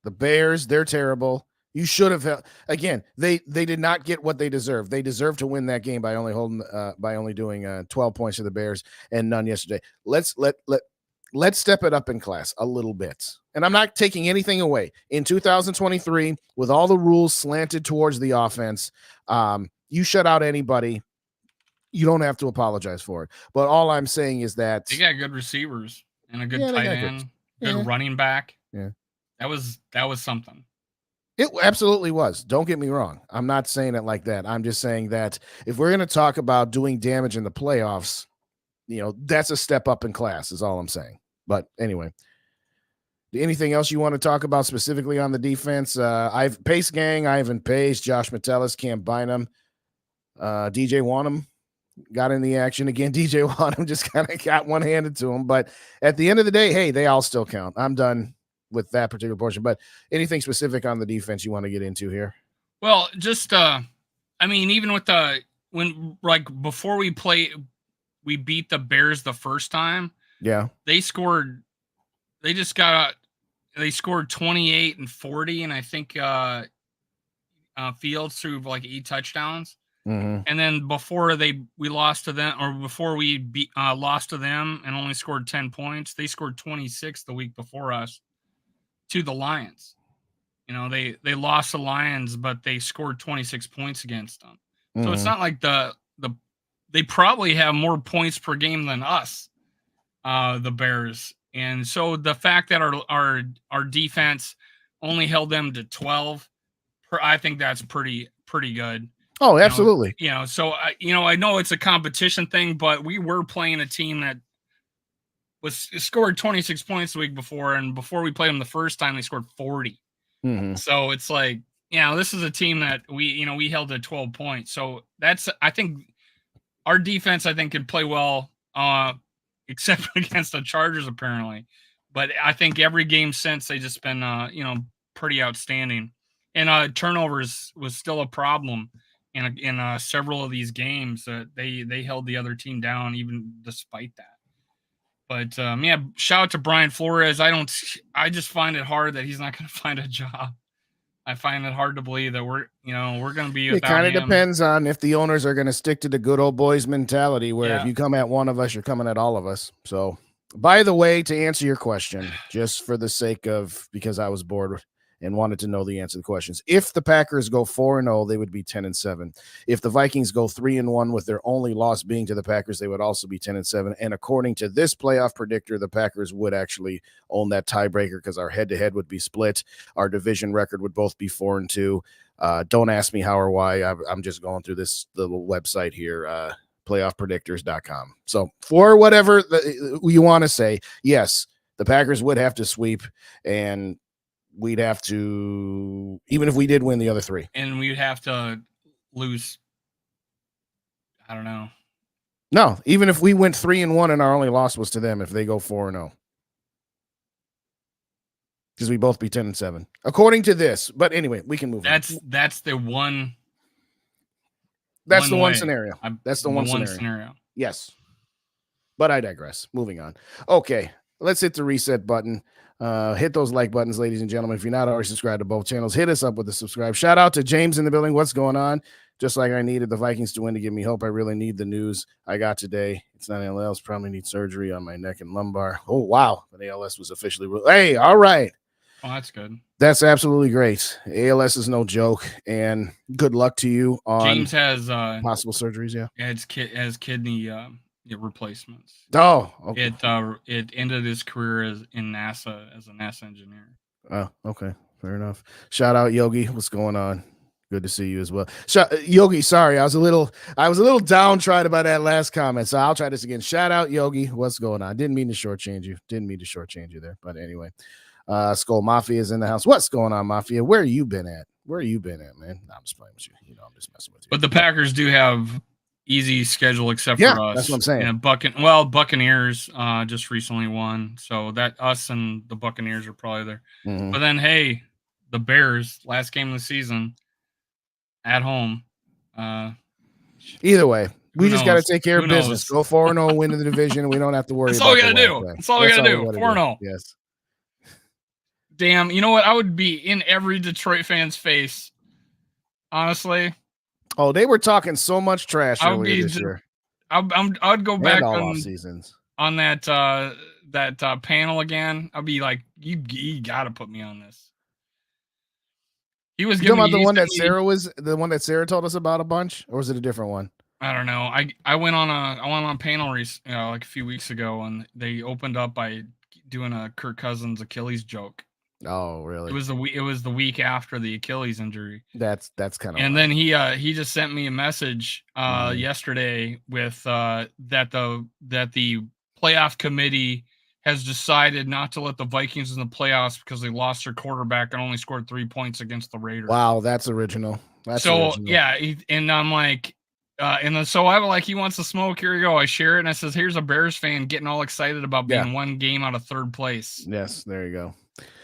Speaker 4: The Bears, they're terrible. You should have again. They did not get what they deserved. They deserved to win that game by only doing 12 points to the Bears and none yesterday. Let's step it up in class a little bit. And I'm not taking anything away. In 2023, with all the rules slanted towards the offense, you shut out anybody. You don't have to apologize for it. But all I'm saying is that
Speaker 3: they got good receivers and a good tight end, good running back.
Speaker 4: Yeah.
Speaker 3: That was something.
Speaker 4: It absolutely was. Don't get me wrong. I'm not saying it like that. I'm just saying that if we're going to talk about doing damage in the playoffs, that's a step up in class is all I'm saying. But anyway, anything else you want to talk about specifically on the defense? Pace Gang, Ivan Pace, Josh Metellus, Cam Bynum, DJ Wanham got in the action again. DJ Wanham just kind of got one handed to him. But at the end of the day, hey, they all still count. I'm done with that particular portion. But anything specific on the defense you want to get into here?
Speaker 3: Well, just even with before we beat the Bears the first time.
Speaker 4: Yeah.
Speaker 3: They scored 28 and 40, and I think Fields threw like 8 touchdowns.
Speaker 4: Mm-hmm.
Speaker 3: And then before we lost to them, or before we lost to them and only scored 10 points, they scored 26 the week before us to the Lions. They lost the Lions, but they scored 26 points against them. Mm-hmm. So it's not like they probably have more points per game than us, the Bears. And so the fact that our defense only held them to 12, I think that's pretty good.
Speaker 4: Oh, absolutely.
Speaker 3: So I know it's a competition thing, but we were playing a team that scored 26 points the week before, and before we played them the first time, they scored 40.
Speaker 4: Mm-hmm.
Speaker 3: So it's like, this is a team that we held at 12 points. So I think our defense, could play well, except against the Chargers apparently. But I think every game since they just been, pretty outstanding. And turnovers was still a problem in several of these games. They held the other team down even despite that. But shout out to Brian Flores. I just find it hard that he's not going to find a job. I find it hard to believe that we're going to be.
Speaker 4: It kind of depends on if the owners are going to stick to the good old boys mentality, where if you come at one of us, you're coming at all of us. So, by the way, to answer your question, just for the sake of, because I was bored and wanted to know the answer to the questions. If the Packers go 4-0, they would be 10-7. If the Vikings go 3-1 with their only loss being to the Packers, they would also be 10-7. And according to this playoff predictor, the Packers would actually own that tiebreaker because our head-to-head would be split. Our division record would both be 4-2. Don't ask me how or why. I'm just going through this little website here, playoffpredictors.com. So for whatever you want to say, yes, the Packers would have to sweep, and we'd have to, even if we did win the other 3.
Speaker 3: And we'd have to lose, I don't know.
Speaker 4: No, even if we went 3-1 and our only loss was to them, if they go 4-0. Because we both be 10-7. According to this. But anyway, we can move on.
Speaker 3: That's the one.
Speaker 4: That's the one scenario. That's the one scenario. Yes. But I digress. Moving on. Okay. Let's hit the reset button. Hit those like buttons, ladies and gentlemen. If you're not already subscribed to both channels, hit us up with a subscribe. Shout out to James in the building. What's going on? Just like I needed the Vikings to win to give me hope, I really need the news I got today. It's not ALS. Probably need surgery on my neck and lumbar. Oh, wow. But ALS was officially ruled. Hey, all right.
Speaker 3: Oh, that's good.
Speaker 4: That's absolutely great. ALS is no joke, and good luck to you on
Speaker 3: James has
Speaker 4: possible surgeries. Yeah,
Speaker 3: has kidney replacements.
Speaker 4: Oh, okay.
Speaker 3: It ended his career in NASA as a NASA engineer.
Speaker 4: Oh, okay, fair enough. Shout out Yogi, what's going on? Good to see you as well. Yogi, sorry, I was a little downtrodden by that last comment, so I'll try this again. Shout out Yogi, what's going on? Didn't mean to shortchange you. There, but anyway. Skull Mafia is in the house. What's going on, Mafia? Where you been at, man? No, I'm just playing with you. I'm just messing with you.
Speaker 3: But the Packers do have easy schedule except for us.
Speaker 4: That's what I'm saying.
Speaker 3: And Buccaneers just recently won, so that us and the Buccaneers are probably there. Mm-hmm. But then, hey, the Bears, last game of the season at home.
Speaker 4: Either way, we just got to take care of business. Go 4-0, win the division. We don't have to worry.
Speaker 3: That's all we got to do. That's all we got to do. 4-0.
Speaker 4: Yes.
Speaker 3: damn, you know what? I would be in every Detroit fan's face. Honestly.
Speaker 4: Oh, they were talking so much trash
Speaker 3: I would
Speaker 4: earlier
Speaker 3: be
Speaker 4: this year.
Speaker 3: I'd go
Speaker 4: And
Speaker 3: back
Speaker 4: all off seasons.
Speaker 3: on that panel again. I'll be like, you gotta put me on this. He was
Speaker 4: You
Speaker 3: giving
Speaker 4: talking
Speaker 3: me
Speaker 4: about the one that Sarah told us about a bunch, or was it a different one?
Speaker 3: I don't know. I went on a panel like a few weeks ago, and they opened up by doing a Kirk Cousins Achilles joke.
Speaker 4: Oh, really?
Speaker 3: It was the week after the Achilles injury.
Speaker 4: That's kind of.
Speaker 3: And then he just sent me a message yesterday with that the playoff committee has decided not to let the Vikings in the playoffs because they lost their quarterback and only scored 3 points against the Raiders.
Speaker 4: Wow, that's original.
Speaker 3: Yeah, and I'm like, and then so I'm like, he wants to smoke. Here you go. I share it, and I says, here's a Bears fan getting all excited about being one game out of third place.
Speaker 4: Yes, there you go.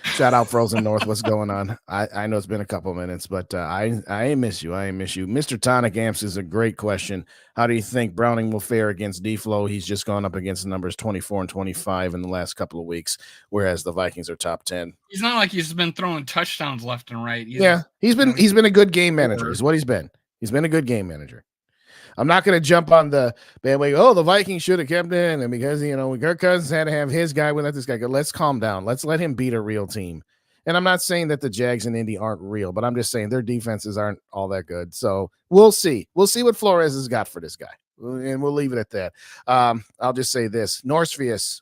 Speaker 4: Shout out Frozen North. What's going on? I know it's been a couple minutes, but I miss you. I miss you. Mr. Tonic Amps is a great question. How do you think Browning will fare against D-Flow? He's just gone up against the numbers 24 and 25 in the last couple of weeks, whereas the Vikings are top 10.
Speaker 3: He's not like he's been throwing touchdowns left and right.
Speaker 4: He's been a good game manager. Is what he's been. He's been a good game manager. I'm not going to jump on the bandwagon. Oh, the Vikings should have kept in, and because Kirk Cousins had to have his guy, we let this guy go. Let's calm down. Let's let him beat a real team. And I'm not saying that the Jags and Indy aren't real, but I'm just saying their defenses aren't all that good. So we'll see. We'll see what Flores has got for this guy, and we'll leave it at that. I'll just say this: Norsefius,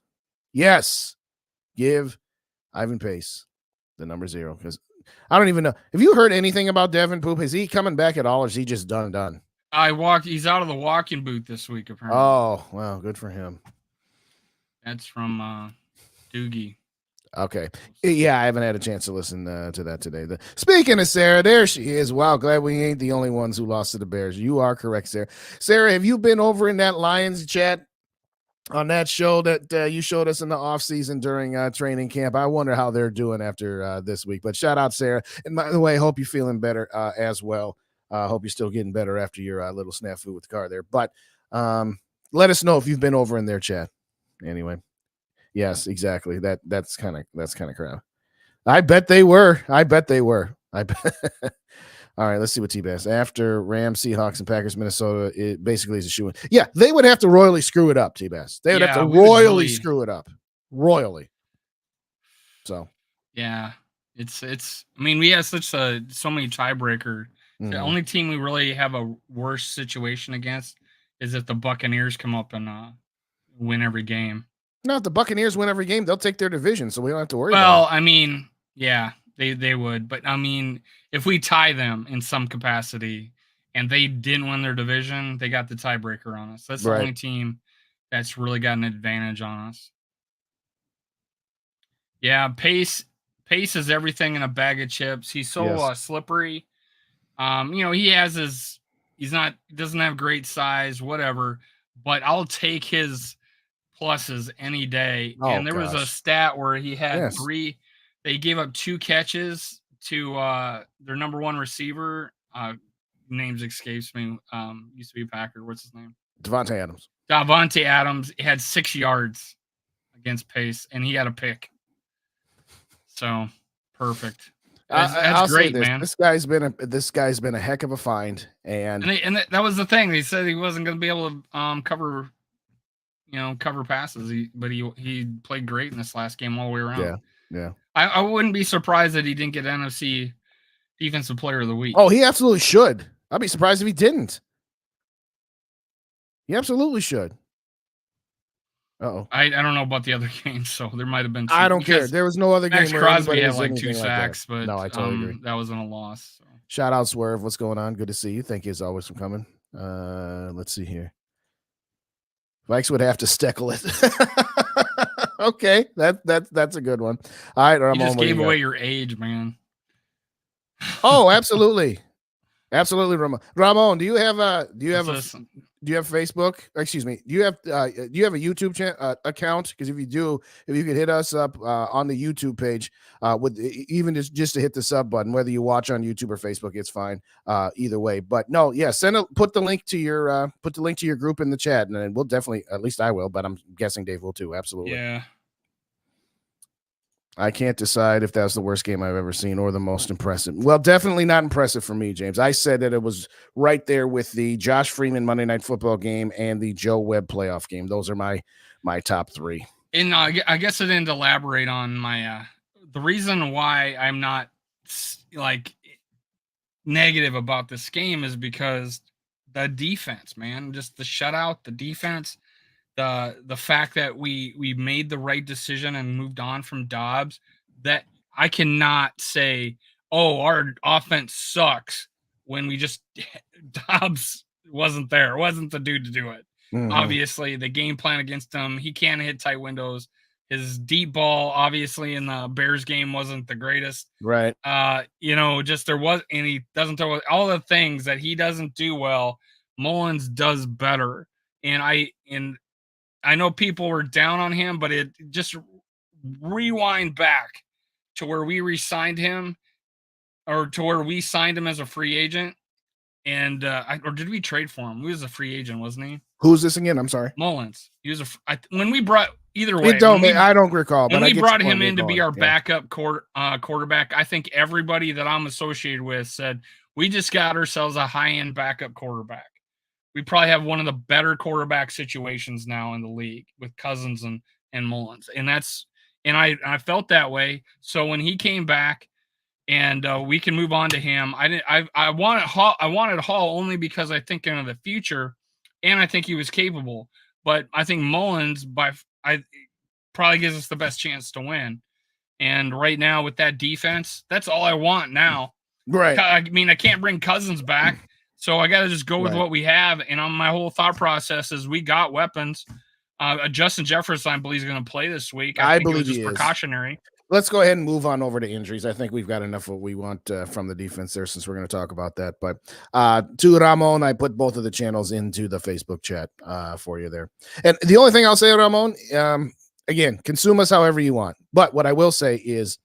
Speaker 4: yes, give Ivan Pace the number 0 because I don't even know. Have you heard anything about Devin Poop? Is he coming back at all, or is he just done?
Speaker 3: He's out of the walk-in booth this week, apparently.
Speaker 4: Oh, well, good for him.
Speaker 3: That's from Doogie.
Speaker 4: Okay. Yeah, I haven't had a chance to listen to that today. Speaking of Sarah, there she is. Wow, glad we ain't the only ones who lost to the Bears. You are correct, Sarah. Sarah, have you been over in that Lions chat on that show that you showed us in the offseason during training camp? I wonder how they're doing after this week. But shout out, Sarah. And by the way, hope you're feeling better as well. Hope you're still getting better after your little snafu with the car there. But let us know if you've been over in their chat. Anyway, yes, exactly. That's kind of crap. I bet they were. I bet. All right, let's see what T-Bass. After Rams, Seahawks, and Packers, Minnesota, it basically is a shoe-in. Yeah, they would have to royally screw it up, T-Bass. They would have to royally screw it up. Royally. So.
Speaker 3: Yeah, it's. I mean, we have so many tiebreaker. The only team we really have a worse situation against is if the Buccaneers come up and win every game.
Speaker 4: No, if the Buccaneers win every game, they'll take their division, so we don't have to worry about it.
Speaker 3: Well, I mean, yeah, they would. But, I mean, if we tie them in some capacity and they didn't win their division, they got the tiebreaker on us. That's the only team that's really got an advantage on us. Yeah, Pace is everything in a bag of chips. He's so slippery. He doesn't have great size, whatever, but I'll take his pluses any day. And there was a stat where he had they gave up 2 catches to their number 1 receiver. Names escapes me. Used to be a Packer. What's his name?
Speaker 4: Davante Adams.
Speaker 3: Davante Adams had 6 yards against Pace, and he had a pick. So perfect. That's great, man.
Speaker 4: This guy's been a heck of a find, and
Speaker 3: that was the thing. They said he wasn't going to be able to cover passes. But he played great in this last game all the way around.
Speaker 4: Yeah.
Speaker 3: I wouldn't be surprised that he didn't get NFC Defensive Player of the Week.
Speaker 4: Oh, he absolutely should. I'd be surprised if he didn't. He absolutely should. Uh-oh.
Speaker 3: I don't know about the other games, so there might have been.
Speaker 4: I don't care. There was no other game.
Speaker 3: Max Crosby had like 2 sacks, but
Speaker 4: no, I totally agree.
Speaker 3: That wasn't a loss. So.
Speaker 4: Shout out Swerve. What's going on? Good to see you. Thank you as always for coming. Let's see here. Vikes would have to steckle it. Okay, that's a good one. All right, Ramon,
Speaker 3: you just gave away your age, man.
Speaker 4: Oh, absolutely. Absolutely, Ramon. Do you have Facebook? Excuse me. Do you have a YouTube account? Because if you do, if you could hit us up on the YouTube page, with even just to hit the sub button, whether you watch on YouTube or Facebook, it's fine. Either way. But no, yeah, put the link to your group in the chat, and then we'll definitely, at least I will, but I'm guessing Dave will too. Absolutely.
Speaker 3: Yeah.
Speaker 4: I can't decide if that's the worst game I've ever seen or the most impressive. Well, definitely not impressive for me, James. I said that it was right there with the Josh Freeman Monday Night Football game and the Joe Webb playoff game. Those are my top three.
Speaker 3: And I guess I didn't elaborate on my the reason why I'm not like negative about this game is because the defense, man, just the shutout, the defense, the fact that we made the right decision and moved on from Dobbs, that I cannot say, oh, our offense sucks when we just Dobbs wasn't there, wasn't the dude to do it.
Speaker 4: Mhm.
Speaker 3: Obviously, the game plan against him, he can't hit tight windows. His deep ball, obviously, in the Bears game wasn't the greatest.
Speaker 4: Right.
Speaker 3: Just there was, and he doesn't throw all the things that he doesn't do well. Mullens does better, and I know people were down on him, but it just rewind back to where we re-signed him, or to where we signed him as a free agent, and or did we trade for him? He was a free agent, wasn't he?
Speaker 4: Who's this again? I'm sorry.
Speaker 3: Mullens. He was when we brought either way.
Speaker 4: I don't recall.
Speaker 3: When
Speaker 4: but
Speaker 3: we brought him in to be our backup quarterback, I think everybody that I'm associated with said we just got ourselves a high-end backup quarterback. We probably have one of the better quarterback situations now in the league with Cousins and Mullens, and I felt that way. So when he came back, and we can move on to him, I wanted Hall only because I think in the future, and I think he was capable. But I think Mullens probably gives us the best chance to win. And right now with that defense, that's all I want now.
Speaker 4: Right.
Speaker 3: I mean, I can't bring Cousins back, so I got to just go with what we have. And on my whole thought process is we got weapons. Justin Jefferson, I believe, is going to play this week. I think
Speaker 4: believe
Speaker 3: it was just precautionary.
Speaker 4: Let's go ahead and move on over to injuries. I think we've got enough what we want from the defense there, since we're going to talk about that. But to Ramon, I put both of the channels into the Facebook chat for you there. And the only thing I'll say, Ramon, again, consume us however you want. But what I will say is,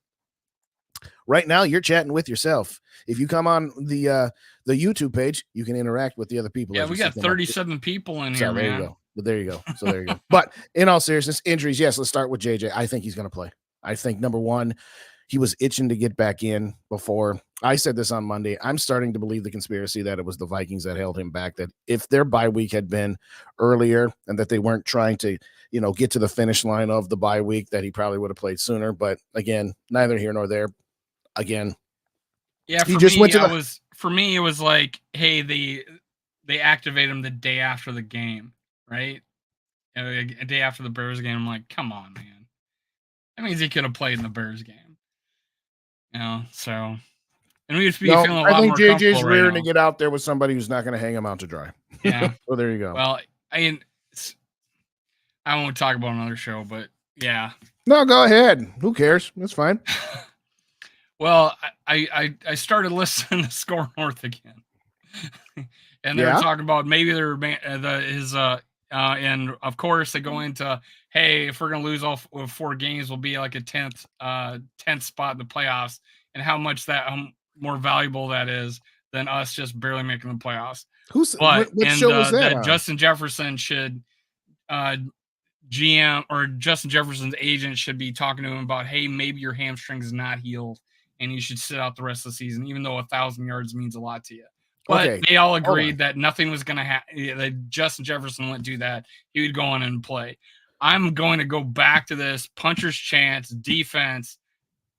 Speaker 4: right now you're chatting with yourself. If you come on the YouTube page, you can interact with the other people.
Speaker 3: Yeah, we got 37 people in here,
Speaker 4: there
Speaker 3: man.
Speaker 4: You go. But there you go. So there you go. But in all seriousness, injuries, yes, let's start with JJ. I think he's going to play. I think, number one, he was itching to get back in before. I said this on Monday. I'm starting to believe the conspiracy that it was the Vikings that held him back, that if their bye week had been earlier and that they weren't trying to, get to the finish line of the bye week, that he probably would have played sooner. But again, neither here nor there. Again,
Speaker 3: yeah, for me, it was like, hey, they activate him the day after the game, right? A day after the Bears game. I'm like, come on, man. That means he could have played in the Bears game. So. And we would be feeling a lot more comfortable. I think JJ's rearing
Speaker 4: to get out there with somebody who's not going to hang him out to dry.
Speaker 3: Yeah.
Speaker 4: Well, there you go.
Speaker 3: Well, I won't talk about another show, but yeah.
Speaker 4: No, go ahead. Who cares? That's fine.
Speaker 3: Well, I started listening to Score North again. And they were talking about maybe and of course they go into, hey, if we're going to lose all 4 games, we'll be like a 10th spot in the playoffs, and how much that more valuable that is than us just barely making the playoffs.
Speaker 4: What show was that?
Speaker 3: Justin Jefferson should GM or Justin Jefferson's agent should be talking to him about, hey, maybe your hamstring is not healed and you should sit out the rest of the season, even though 1,000 yards means a lot to you. But they all agreed that nothing was going to happen. That Justin Jefferson wouldn't do that. He would go on and play. I'm going to go back to this puncher's chance, defense,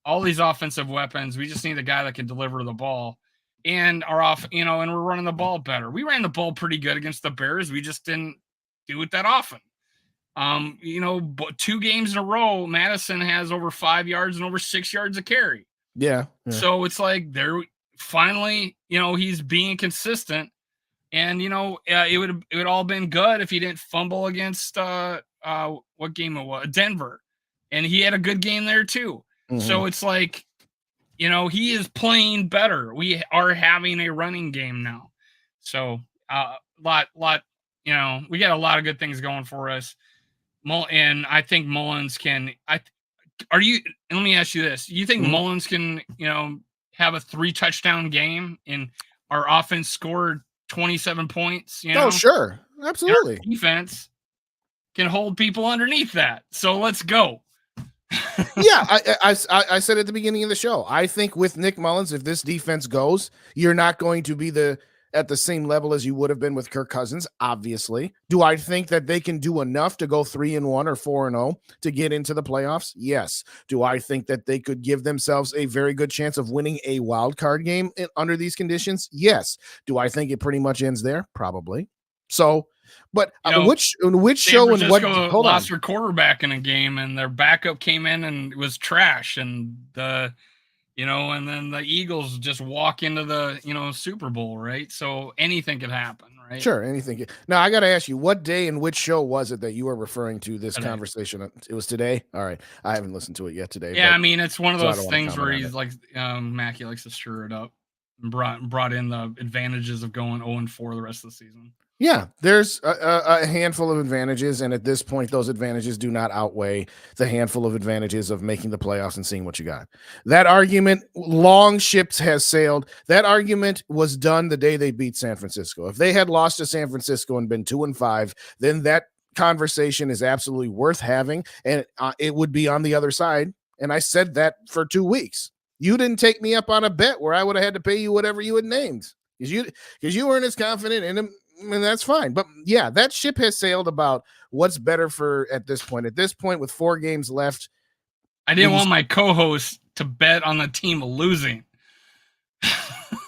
Speaker 3: all these offensive weapons. We just need a guy that can deliver the ball, and and we're running the ball better. We ran the ball pretty good against the Bears. We just didn't do it that often. 2 games in a row, Madison has over 5 yards and over 6 yards a carry.
Speaker 4: Yeah.
Speaker 3: So it's like finally, he's being consistent, and it would all been good if he didn't fumble against what game it was, Denver, and he had a good game there too. Mm-hmm. So it's like, he is playing better. We are having a running game now, so we got a lot of good things going for us. And I think Mullens can. Let me ask you this: you think Mullens can, have a 3-touchdown game and our offense scored 27 points?
Speaker 4: Oh, sure. Absolutely.
Speaker 3: Our defense can hold people underneath that. So let's go.
Speaker 4: Yeah, I said at the beginning of the show, I think with Nick Mullens, if this defense goes, you're not going to be at the same level as you would have been with Kirk Cousins, obviously. Do I think that they can do enough to go 3-1 or 4-0 to get into the playoffs? Yes. Do I think that they could give themselves a very good chance of winning a wild card game under these conditions? Yes. Do I think it pretty much ends there? Probably. So, but which show and what?
Speaker 3: Hold lost their quarterback in a game, and their backup came in and was trash, and and then the Eagles just walk into the Super Bowl, right? So anything could happen, right?
Speaker 4: Sure, anything. Now I got to ask you, what day and which show was it that you were referring to this conversation? It was today. All right, I haven't listened to it yet today.
Speaker 3: Yeah, I mean it's one of those things where he's like Mackey likes to stir it up, and brought in the advantages of going 0-4 the rest of the season.
Speaker 4: Yeah, there's a handful of advantages, and at this point, those advantages do not outweigh the handful of advantages of making the playoffs and seeing what you got. That argument, long ships has sailed. That argument was done the day they beat San Francisco. If they had lost to San Francisco and been 2-5, then that conversation is absolutely worth having, and it would be on the other side. And I said that for 2 weeks. You didn't take me up on a bet where I would have had to pay you whatever you had named because you weren't as confident in him. And that's fine. But yeah, that ship has sailed about what's better for at this point. At this point, with 4 games left,
Speaker 3: I didn't want my co-host to bet on the team losing.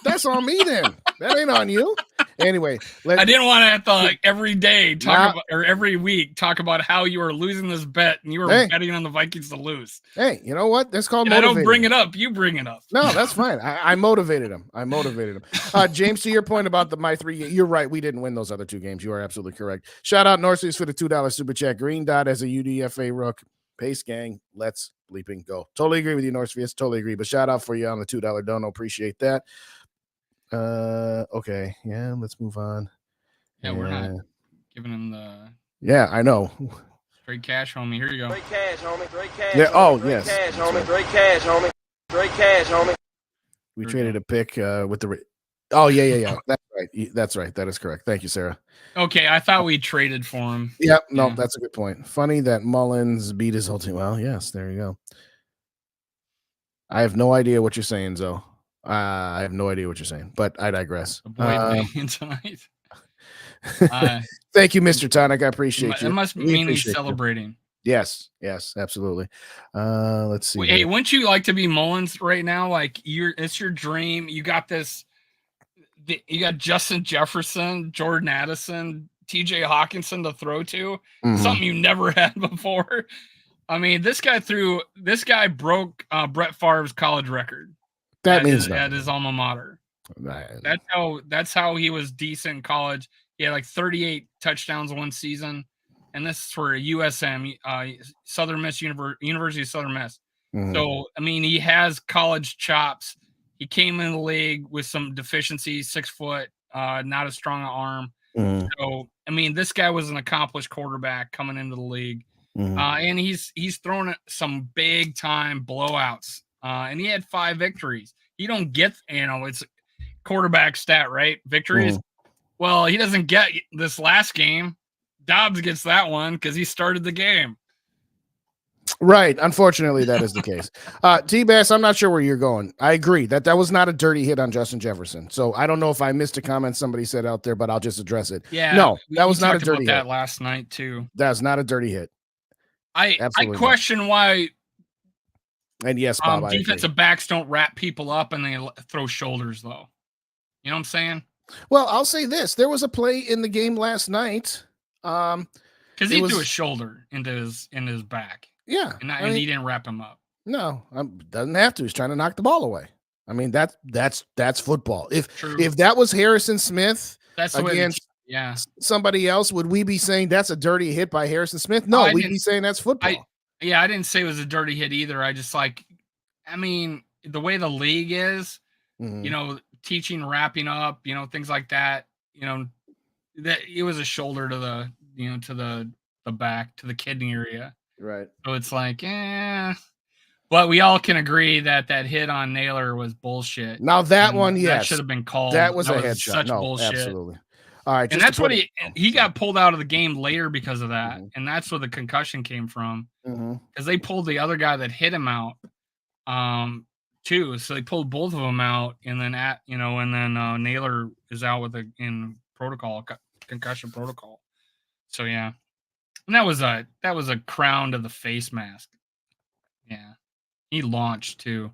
Speaker 4: That's on me then. That ain't on you. Anyway,
Speaker 3: I didn't want to have to every day about or every week talk about how you were losing this bet and you were betting on the Vikings to lose.
Speaker 4: Hey, you know what? That's called motivating.
Speaker 3: I don't bring it up. You bring it up.
Speaker 4: No, that's fine. I motivated him. James, to your point about my 3, you're right. We didn't win those other 2 games. You are absolutely correct. Shout out Norseys for the $2 super chat. Green Dot as a UDFA rook. Pace gang. Let's bleeping go. Totally agree with you, Norseys. Totally agree. But shout out for you on the $2 dono. Appreciate that. Okay, yeah, let's move on.
Speaker 3: Yeah, we're not giving him the
Speaker 4: I know.
Speaker 3: Straight cash, homie. Here you go.
Speaker 2: Straight cash, homie. Straight cash.
Speaker 4: Yeah, yes.
Speaker 2: Cash, homie. Straight cash, homie. Straight cash, homie.
Speaker 4: We traded a pick with the yeah. That's right. That's right. That is correct. Thank you, Sarah.
Speaker 3: Okay, I thought we traded for him.
Speaker 4: Yep, no, that's a good point. Funny that Mullens beat his whole team. Well, yes, there you go. I have no idea what you're saying, Zoe. I have no idea what you're saying, but I digress.
Speaker 3: Tonight.
Speaker 4: Thank you, Mr. Tonic. I appreciate you.
Speaker 3: It must mean he's celebrating.
Speaker 4: Yes, absolutely. Let's see.
Speaker 3: Hey, wouldn't you like to be Mullens right now? Like it's your dream. You got this. You got Justin Jefferson, Jordan Addison, TJ Hawkinson to throw to. Something you never had before. I mean, this guy broke Brett Favre's college record.
Speaker 4: That means
Speaker 3: at his alma mater. That's how he was decent in college. He had like 38 touchdowns one season, and this is for USM, Southern Miss University of Southern Miss. So I mean, he has college chops. He came in the league with some deficiencies, 6 foot, not a strong arm. So I mean, this guy was an accomplished quarterback coming into the league, and he's thrown some big time blowouts. And he had 5 victories. You don't get, it's quarterback stat, right? Victories. Well, he doesn't get this last game. Dobbs gets that one because he started the game.
Speaker 4: Right. Unfortunately, that is the case. T-Bass, I'm not sure where you're going. I agree that was not a dirty hit on Justin Jefferson. So I don't know if I missed a comment somebody said out there, but I'll just address it.
Speaker 3: Yeah.
Speaker 4: No, that was not a dirty hit.
Speaker 3: That last night too.
Speaker 4: That's not a dirty hit.
Speaker 3: I question why.
Speaker 4: And yes, Bob,
Speaker 3: defensive backs don't wrap people up and they throw shoulders, though. You know what I'm saying?
Speaker 4: Well, I'll say this: there was a play in the game last night,
Speaker 3: because he threw a shoulder into his back.
Speaker 4: Yeah,
Speaker 3: and he didn't wrap him up.
Speaker 4: No, doesn't have to. He's trying to knock the ball away. I mean, that's football. If that was Harrison Smith against somebody else, would we be saying that's a dirty hit by Harrison Smith? No, we'd be saying that's football.
Speaker 3: I didn't say it was a dirty hit either. I just the way the league is, teaching wrapping up, things like that, that it was a shoulder to the, to the back, to the kidney area.
Speaker 4: Right.
Speaker 3: So it's like, but we all can agree that hit on Naylor was bullshit.
Speaker 4: Now that one, yes.
Speaker 3: That should have been called.
Speaker 4: That was a headshot.
Speaker 3: Such bullshit.
Speaker 4: Absolutely. All right,
Speaker 3: And that's what he got pulled out of the game later because of that, and that's where the concussion came from. Because they pulled the other guy that hit him out, too. So they pulled both of them out, and then Naylor is out with in protocol, concussion protocol. So yeah, and that was a crown to the face mask. Yeah, he launched too.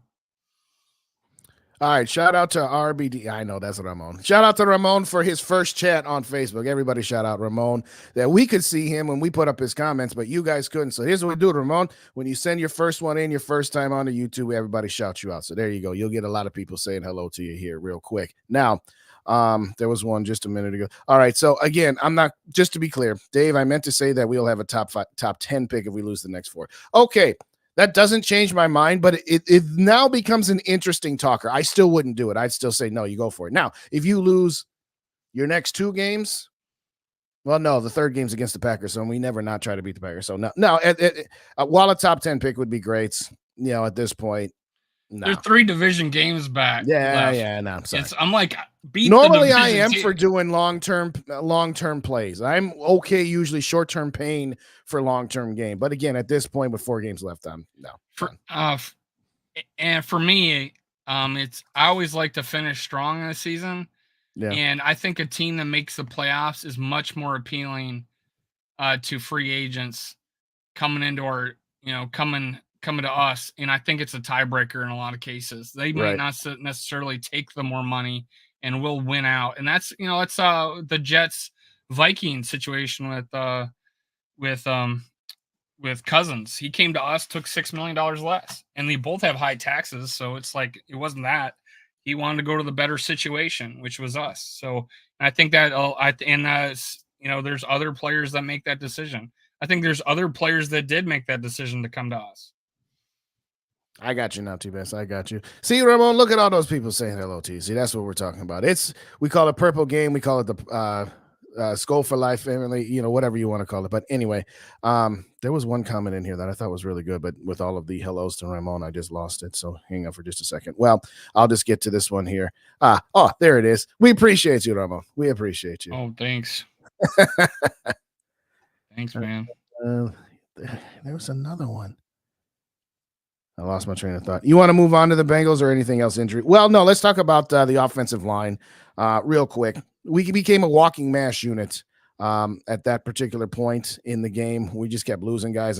Speaker 4: All right, shout out to RBD. I know that's Ramon. Shout out to Ramon for his first chat on Facebook. Everybody shout out Ramon. That we could see him when we put up his comments, but you guys couldn't. So here's what we do, Ramon. When you send your first one in, your first time on the YouTube, everybody shouts you out. So there you go. You'll get a lot of people saying hello to you here real quick. Now, there was one just a minute ago. All right, so again, I'm not, just to be clear, Dave, I meant to say that we'll have a top 10 pick if we lose the next 4. Okay. That doesn't change my mind, but it now becomes an interesting talker. I still wouldn't do it. I'd still say, no, you go for it. Now, if you lose your next 2 games, well, no, the third game's against the Packers, so we never not try to beat the Packers. So, no, while a top 10 pick would be great, at this point, no.
Speaker 3: There's 3 division games back.
Speaker 4: Yeah, no, I'm sorry.
Speaker 3: I'm like,
Speaker 4: normally I am for doing long-term plays. I'm okay usually short-term pain for long-term game. But again, at this point with 4 games left, I'm no.
Speaker 3: And for me, I always like to finish strong in a season. Yeah. And I think a team that makes the playoffs is much more appealing to free agents coming into our, coming to us. And I think it's a tiebreaker in a lot of cases. They might not necessarily take the more money and will win out. And that's, it's the Jets Vikings situation with Cousins. He came to us, took $6 million less, and they both have high taxes. So it's like, it wasn't that. He wanted to go to the better situation, which was us. So I think that, there's other players that make that decision. I think there's other players that did make that decision to come to us.
Speaker 4: I got you now, T-Bass. I got you. See, Ramon, look at all those people saying hello to you. See, that's what we're talking about. We call it Purple Game. We call it the Skull for Life family, whatever you want to call it. But anyway, there was one comment in here that I thought was really good, but with all of the hellos to Ramon, I just lost it. So hang on for just a second. Well, I'll just get to this one here. There it is. We appreciate you, Ramon. We appreciate you.
Speaker 3: Oh, thanks. Thanks, man.
Speaker 4: There was another one. I lost my train of thought. You want to move on to the Bengals or anything else injury? Well, no, let's talk about the offensive line real quick. We became a walking mash unit at that particular point in the game. We just kept losing guys.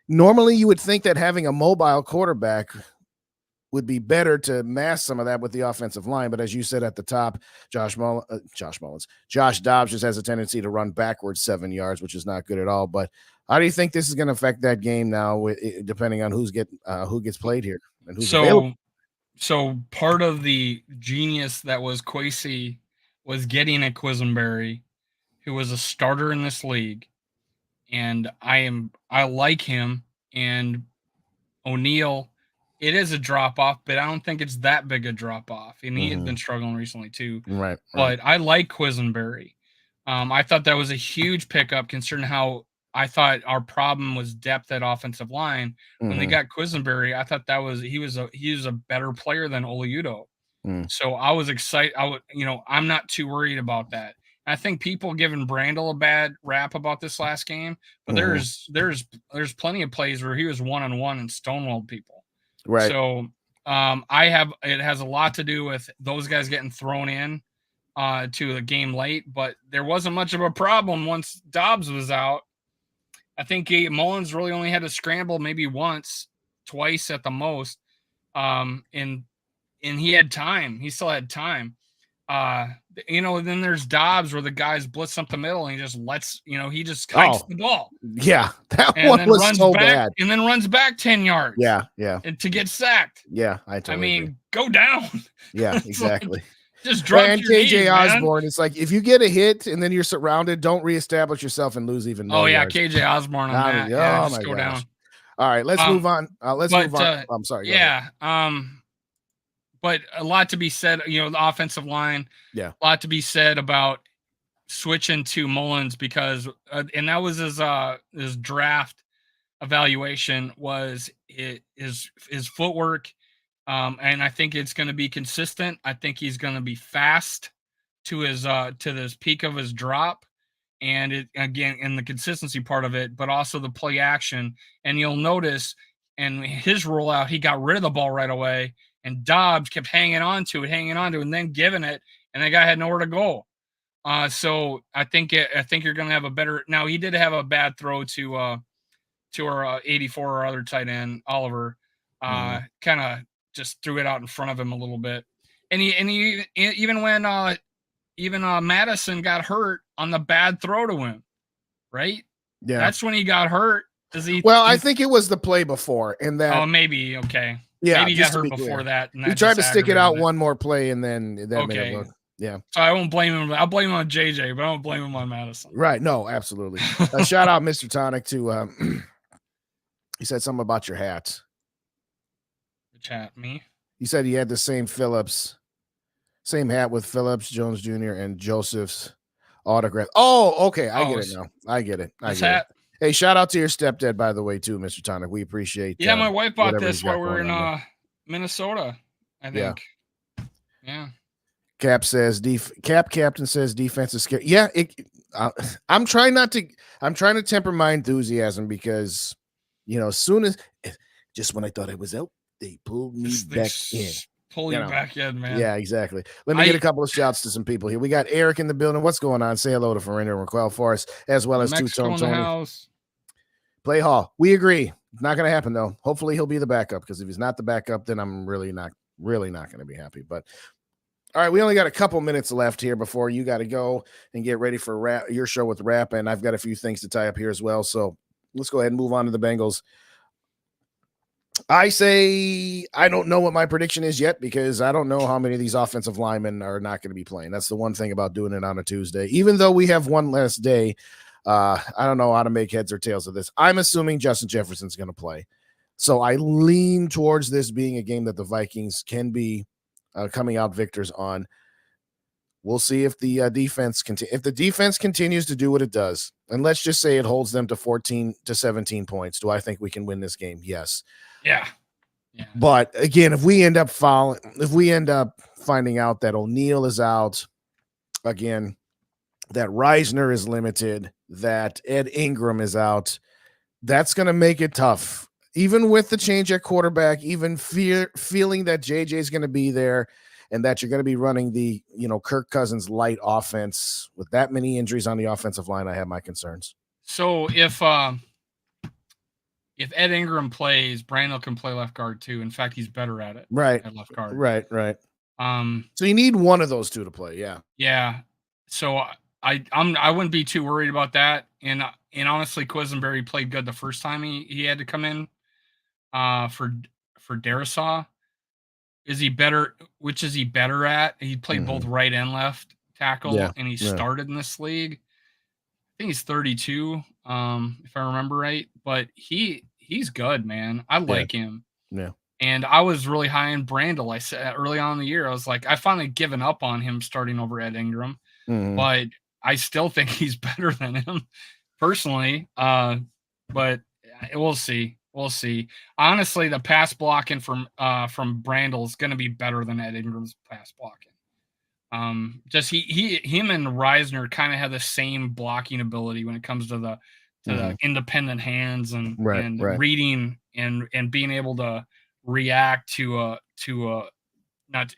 Speaker 4: Normally, you would think that having a mobile quarterback would be better to mask some of that with the offensive line. But as you said at the top, Josh Dobbs just has a tendency to run backwards 7 yards, which is not good at all. But how do you think this is going to affect that game now, depending on who gets played here and who's available?
Speaker 3: So part of the genius that was Kwesi was getting a Quisenberry, who was a starter in this league, and I like him. And O'Neal, it is a drop off, but I don't think it's that big a drop off. And he had been struggling recently too.
Speaker 4: Right.
Speaker 3: But I like Quisenberry. I thought that was a huge pickup considering how I thought our problem was depth at offensive line. When they got Quisenberry, I thought he was a better player than Oliudo. So I was excited. I'm not too worried about that. And I think people giving Brandel a bad rap about this last game, but there's plenty of plays where he was 1-on-1 and stonewalled people.
Speaker 4: Right.
Speaker 3: So it has a lot to do with those guys getting thrown in to the game late, but there wasn't much of a problem once Dobbs was out. I think Mullens really only had to scramble maybe twice at the most. And he had time. He still had time. Then there's Dobbs where the guys blitz up the middle and he just hikes the ball.
Speaker 4: Yeah. That one was so bad.
Speaker 3: And then runs back 10 yards.
Speaker 4: Yeah.
Speaker 3: And to get sacked.
Speaker 4: Yeah. I mean,
Speaker 3: agree. Go down.
Speaker 4: Yeah, exactly.
Speaker 3: Just drop your
Speaker 4: KJ
Speaker 3: knees,
Speaker 4: Osborne.
Speaker 3: Man.
Speaker 4: It's like if you get a hit and then you're surrounded, don't reestablish yourself and lose even more.
Speaker 3: Oh yeah,
Speaker 4: yards.
Speaker 3: KJ Osborne on that. Just go down.
Speaker 4: All right, let's move on. Move on. I'm sorry.
Speaker 3: Yeah. But a lot to be said. The offensive line.
Speaker 4: Yeah.
Speaker 3: A lot to be said about switching to Mullens because, and that was his draft evaluation was his footwork. And I think it's going to be consistent. I think he's going to be fast to this peak of his drop, and it again in the consistency part of it, but also the play action. And you'll notice in his rollout, he got rid of the ball right away, and Dobbs kept hanging on to it, and then giving it, and the guy had nowhere to go. So I think you're going to have a better. Now he did have a bad throw to our 84, our other tight end Oliver, kind of just threw it out in front of him a little bit, and he even when Madison got hurt on the bad throw to him, right?
Speaker 4: Yeah,
Speaker 3: that's when he got hurt.
Speaker 4: I think it was the play before, and that.
Speaker 3: Oh, maybe okay.
Speaker 4: Yeah,
Speaker 3: maybe he got hurt before that. And
Speaker 4: he tried to stick it out one more play, and then that made it look. Yeah.
Speaker 3: So I won't blame him. I'll blame him on JJ, but I won't blame him on Madison.
Speaker 4: Right. No, absolutely. Shout out Mr. Tonic to he said something about your hat.
Speaker 3: Which hat? Me?
Speaker 4: He said he had the same hat with Phillips, Jones Jr., and Joseph's autograph. Oh, okay. I get it now. I get it. Hey, shout out to your stepdad, by the way, too, Mr. Tonic. We appreciate.
Speaker 3: Yeah, my wife bought this while we were in Minnesota, I think. Yeah.
Speaker 4: Cap Captain says defense is scary. Yeah, I'm trying to temper my enthusiasm because, soon as just when I thought I was out, they pulled me back in.
Speaker 3: Pull you back in, man.
Speaker 4: Yeah, exactly. Let me get a couple of shouts to some people here. We got Eric in the building. What's going on? Say hello to Fernando and Raquel for us, as well as Two-Tone Tony. Play Hall. We agree. Not going to happen, though. Hopefully he'll be the backup, because if he's not the backup, then I'm really not going to be happy. But all right, we only got a couple minutes left here before you got to go and get ready for your show with Rap, and I've got a few things to tie up here as well. So let's go ahead and move on to the Bengals. I say I don't know what my prediction is yet, because I don't know how many of these offensive linemen are not going to be playing. That's the one thing about doing it on a Tuesday. Even though we have one less day, I don't know how to make heads or tails of this. I'm assuming Justin Jefferson's going to play. So I lean towards this being a game that the Vikings can be coming out victors on. We'll see if the defense continues to do what it does, and let's just say it holds them to 14 to 17 points. Do I think we can win this game? Yes.
Speaker 3: Yeah.
Speaker 4: But again, if we end up finding out that O'Neal is out again, that Reisner is limited, that Ed Ingram is out, that's going to make it tough. Even with the change at quarterback, even feeling that JJ is going to be there, and that you're going to be running the, Kirk Cousins light offense with that many injuries on the offensive line, I have my concerns.
Speaker 3: So if Ed Ingram plays, Brandel can play left guard too. In fact, he's better at it.
Speaker 4: Right.
Speaker 3: At left guard.
Speaker 4: Right. So you need one of those two to play. Yeah.
Speaker 3: Yeah. So I wouldn't be too worried about that. And honestly, Quisenberry played good the first time he had to come in for Darisaw. Is he better? Which is he better at? He played both right and left tackle, and he started in this league. I think he's 32, if I remember right. But he's good, man. I like him.
Speaker 4: Yeah.
Speaker 3: And I was really high in Brandel. I said early on in the year, I was like, I finally given up on him starting over Ed Ingram, but I still think he's better than him personally. But we'll see. We'll see. Honestly, the pass blocking from Brandel is going to be better than Ed Ingram's pass blocking. Just him and Reisner kind of have the same blocking ability when it comes to the independent hands and reading and being able to react to like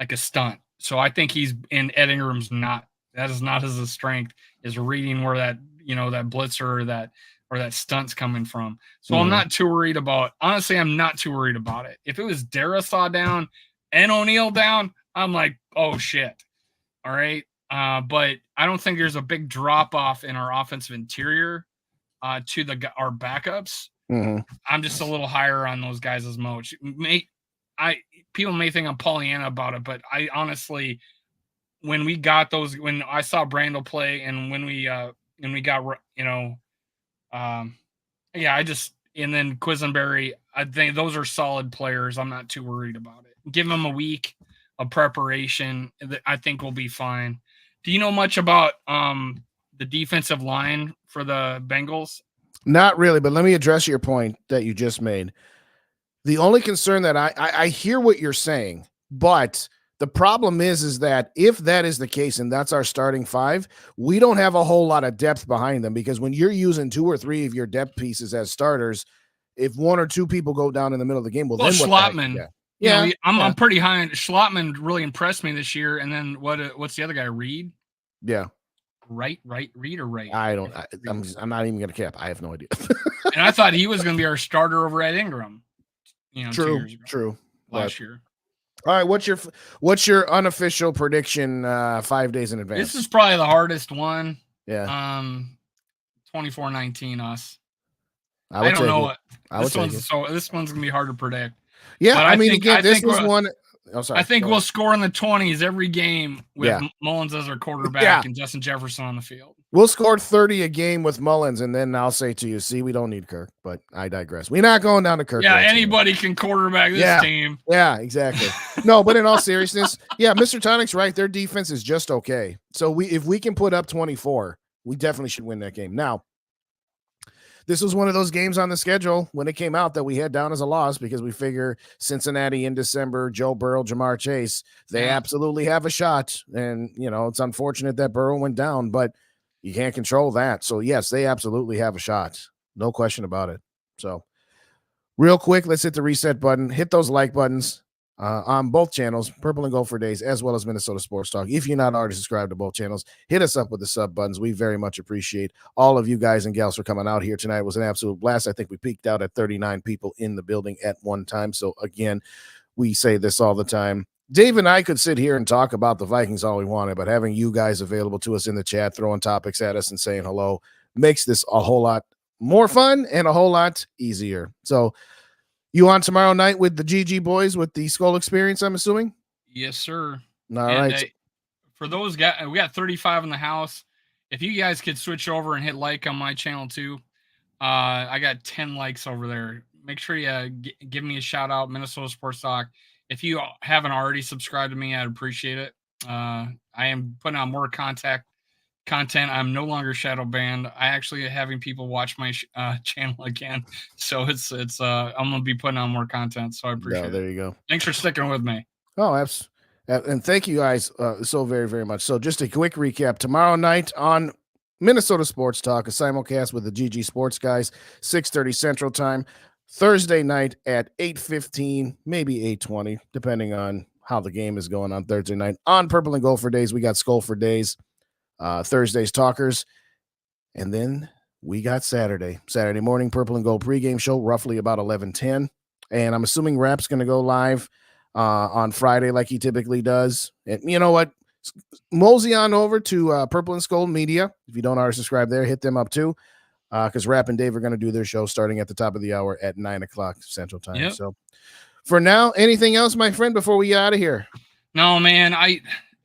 Speaker 3: a stunt. So I think he's in Ed Ingram's that is not his strength, is reading where that blitzer or that stunt's coming from. So I'm not too worried about, honestly, I'm not too worried about it. If it was Darisaw down and O'Neal down, I'm like, oh shit. All right. But I don't think there's a big drop off in our offensive interior to our backups. I'm just a little higher on those guys as much. People may think I'm Pollyanna about it, but I honestly, when I saw Brandel play and when we got, and then Quisenberry, I think those are solid players. I'm not too worried about it. Give them a week of preparation. I think we'll be fine. Do you know much about the defensive line for the Bengals?
Speaker 4: Not really, but let me address your point that you just made. The only concern that I hear what you're saying, but the problem is that if that is the case and that's our starting five, we don't have a whole lot of depth behind them, because when you're using 2 or 3 of your depth pieces as starters, if 1 or 2 people go down in the middle of the game, well,
Speaker 3: Well,
Speaker 4: then what the heck?
Speaker 3: Schlotman,
Speaker 4: Yeah.
Speaker 3: I'm pretty high on Schlotman. Really impressed me this year. And then what's the other guy? Reed,
Speaker 4: Yeah.
Speaker 3: Reed or Wright?
Speaker 4: I'm not even gonna cap. I have no idea.
Speaker 3: And I thought he was going to be our starter over at Ingram. 2 years ago,
Speaker 4: True.
Speaker 3: last year.
Speaker 4: All right, what's your unofficial prediction 5 days in advance?
Speaker 3: This is probably the hardest one.
Speaker 4: Yeah.
Speaker 3: 24-19 us.
Speaker 4: I don't know
Speaker 3: what this one's gonna be hard to predict.
Speaker 4: Yeah,
Speaker 3: but
Speaker 4: I mean, this was one.
Speaker 3: Oh, sorry. I think we'll score in the 20s every game with Mullens as our quarterback and Justin Jefferson on the field.
Speaker 4: We'll score 30 a game with Mullens, and then I'll say to you, see, we don't need Kirk, but I digress. We're not going down to Kirk.
Speaker 3: Yeah, anybody can quarterback this team.
Speaker 4: Yeah, exactly. No, but in all seriousness, Mr. Tonic's right. Their defense is just okay. So if we can put up 24, we definitely should win that game. Now, this was one of those games on the schedule when it came out that we had down as a loss, because we figure Cincinnati in December, Joe Burrow, Jamar Chase, they absolutely have a shot. And, it's unfortunate that Burrow went down, but you can't control that. So, yes, they absolutely have a shot. No question about it. So, real quick, let's hit the reset button. Hit those like buttons on both channels, Purple and Gold for Days, as well as Minnesota Sports Talk. If you're not already subscribed to both channels, hit us up with the sub buttons. We very much appreciate all of you guys and gals for coming out here tonight. It was an absolute blast. I think we peaked out at 39 people in the building at one time. So, again, we say this all the time. Dave and I could sit here and talk about the Vikings all we wanted, but having you guys available to us in the chat, throwing topics at us and saying hello makes this a whole lot more fun and a whole lot easier. So, you on tomorrow night with the GG boys with the Skull Experience, I'm assuming?
Speaker 3: Yes, sir.
Speaker 4: All right.
Speaker 3: For those guys, we got 35 in the house. If you guys could switch over and hit like on my channel too, I got 10 likes over there. Make sure you give me a shout out, Minnesota Sports Talk. If you haven't already subscribed to me, I'd appreciate it. I am putting out more content. I'm no longer shadow banned. I actually having people watch my channel again, so it's I'm gonna be putting on more content. So I appreciate it.
Speaker 4: There you go.
Speaker 3: Thanks for sticking with me.
Speaker 4: Oh, absolutely. And thank you guys so very, very much. So just a quick recap. Tomorrow night on Minnesota Sports Talk, a simulcast with the GG Sports guys, 6:30 Central Time. Thursday night at 8:15, maybe 8:20, depending on how the game is going on Thursday night. On Purple and Gold for Days, we got Skull for Days. Thursday's Talkers. And then we got Saturday morning, Purple and Gold pregame show, roughly about 11:10. And I'm assuming Rap's going to go live on Friday like he typically does. And you know what? Mosey on over to Purple and Skull Media. If you don't already subscribe there, hit them up too. Because Rap and Dave are going to do their show starting at the top of the hour at 9:00 Central Time. Yep. So for now, anything else, my friend, before we get out of here?
Speaker 3: No, man.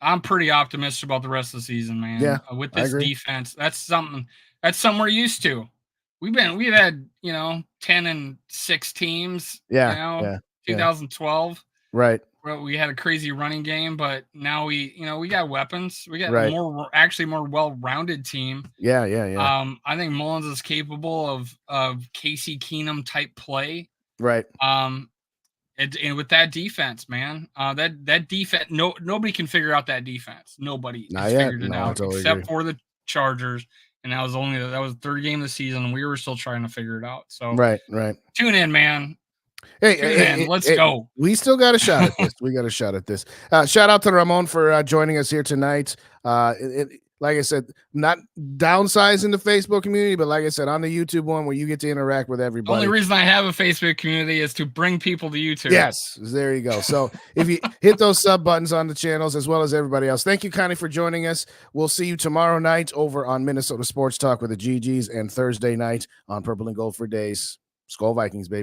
Speaker 3: I'm pretty optimistic about the rest of the season, man.
Speaker 4: Yeah,
Speaker 3: with this defense, that's something we're used to. We've had 10-6 teams. 2012.
Speaker 4: Right.
Speaker 3: Well, we had a crazy running game, but now we got weapons. We got more well-rounded team.
Speaker 4: Yeah.
Speaker 3: I think Mullens is capable of Casey Keenum type play.
Speaker 4: Right.
Speaker 3: And with that defense, man, that defense, nobody can figure out that defense. Nobody has figured it out except for the Chargers, and that was the third game of the season, and we were still trying to figure it out. So
Speaker 4: right.
Speaker 3: Tune in, man.
Speaker 4: Hey,
Speaker 3: let's go.
Speaker 4: We still got a shot at this. We got a shot at this. Shout out to Ramon for joining us here tonight. Like I said, not downsizing the Facebook community, but like I said, on the YouTube one where you get to interact with everybody.
Speaker 3: The only reason I have a Facebook community is to bring people to YouTube.
Speaker 4: Yes, there you go. So if you hit those sub buttons on the channels as well as everybody else, thank you, Connie, for joining us. We'll see you tomorrow night over on Minnesota Sports Talk with the GGs and Thursday night on Purple and Gold for Days. Skull Vikings, baby.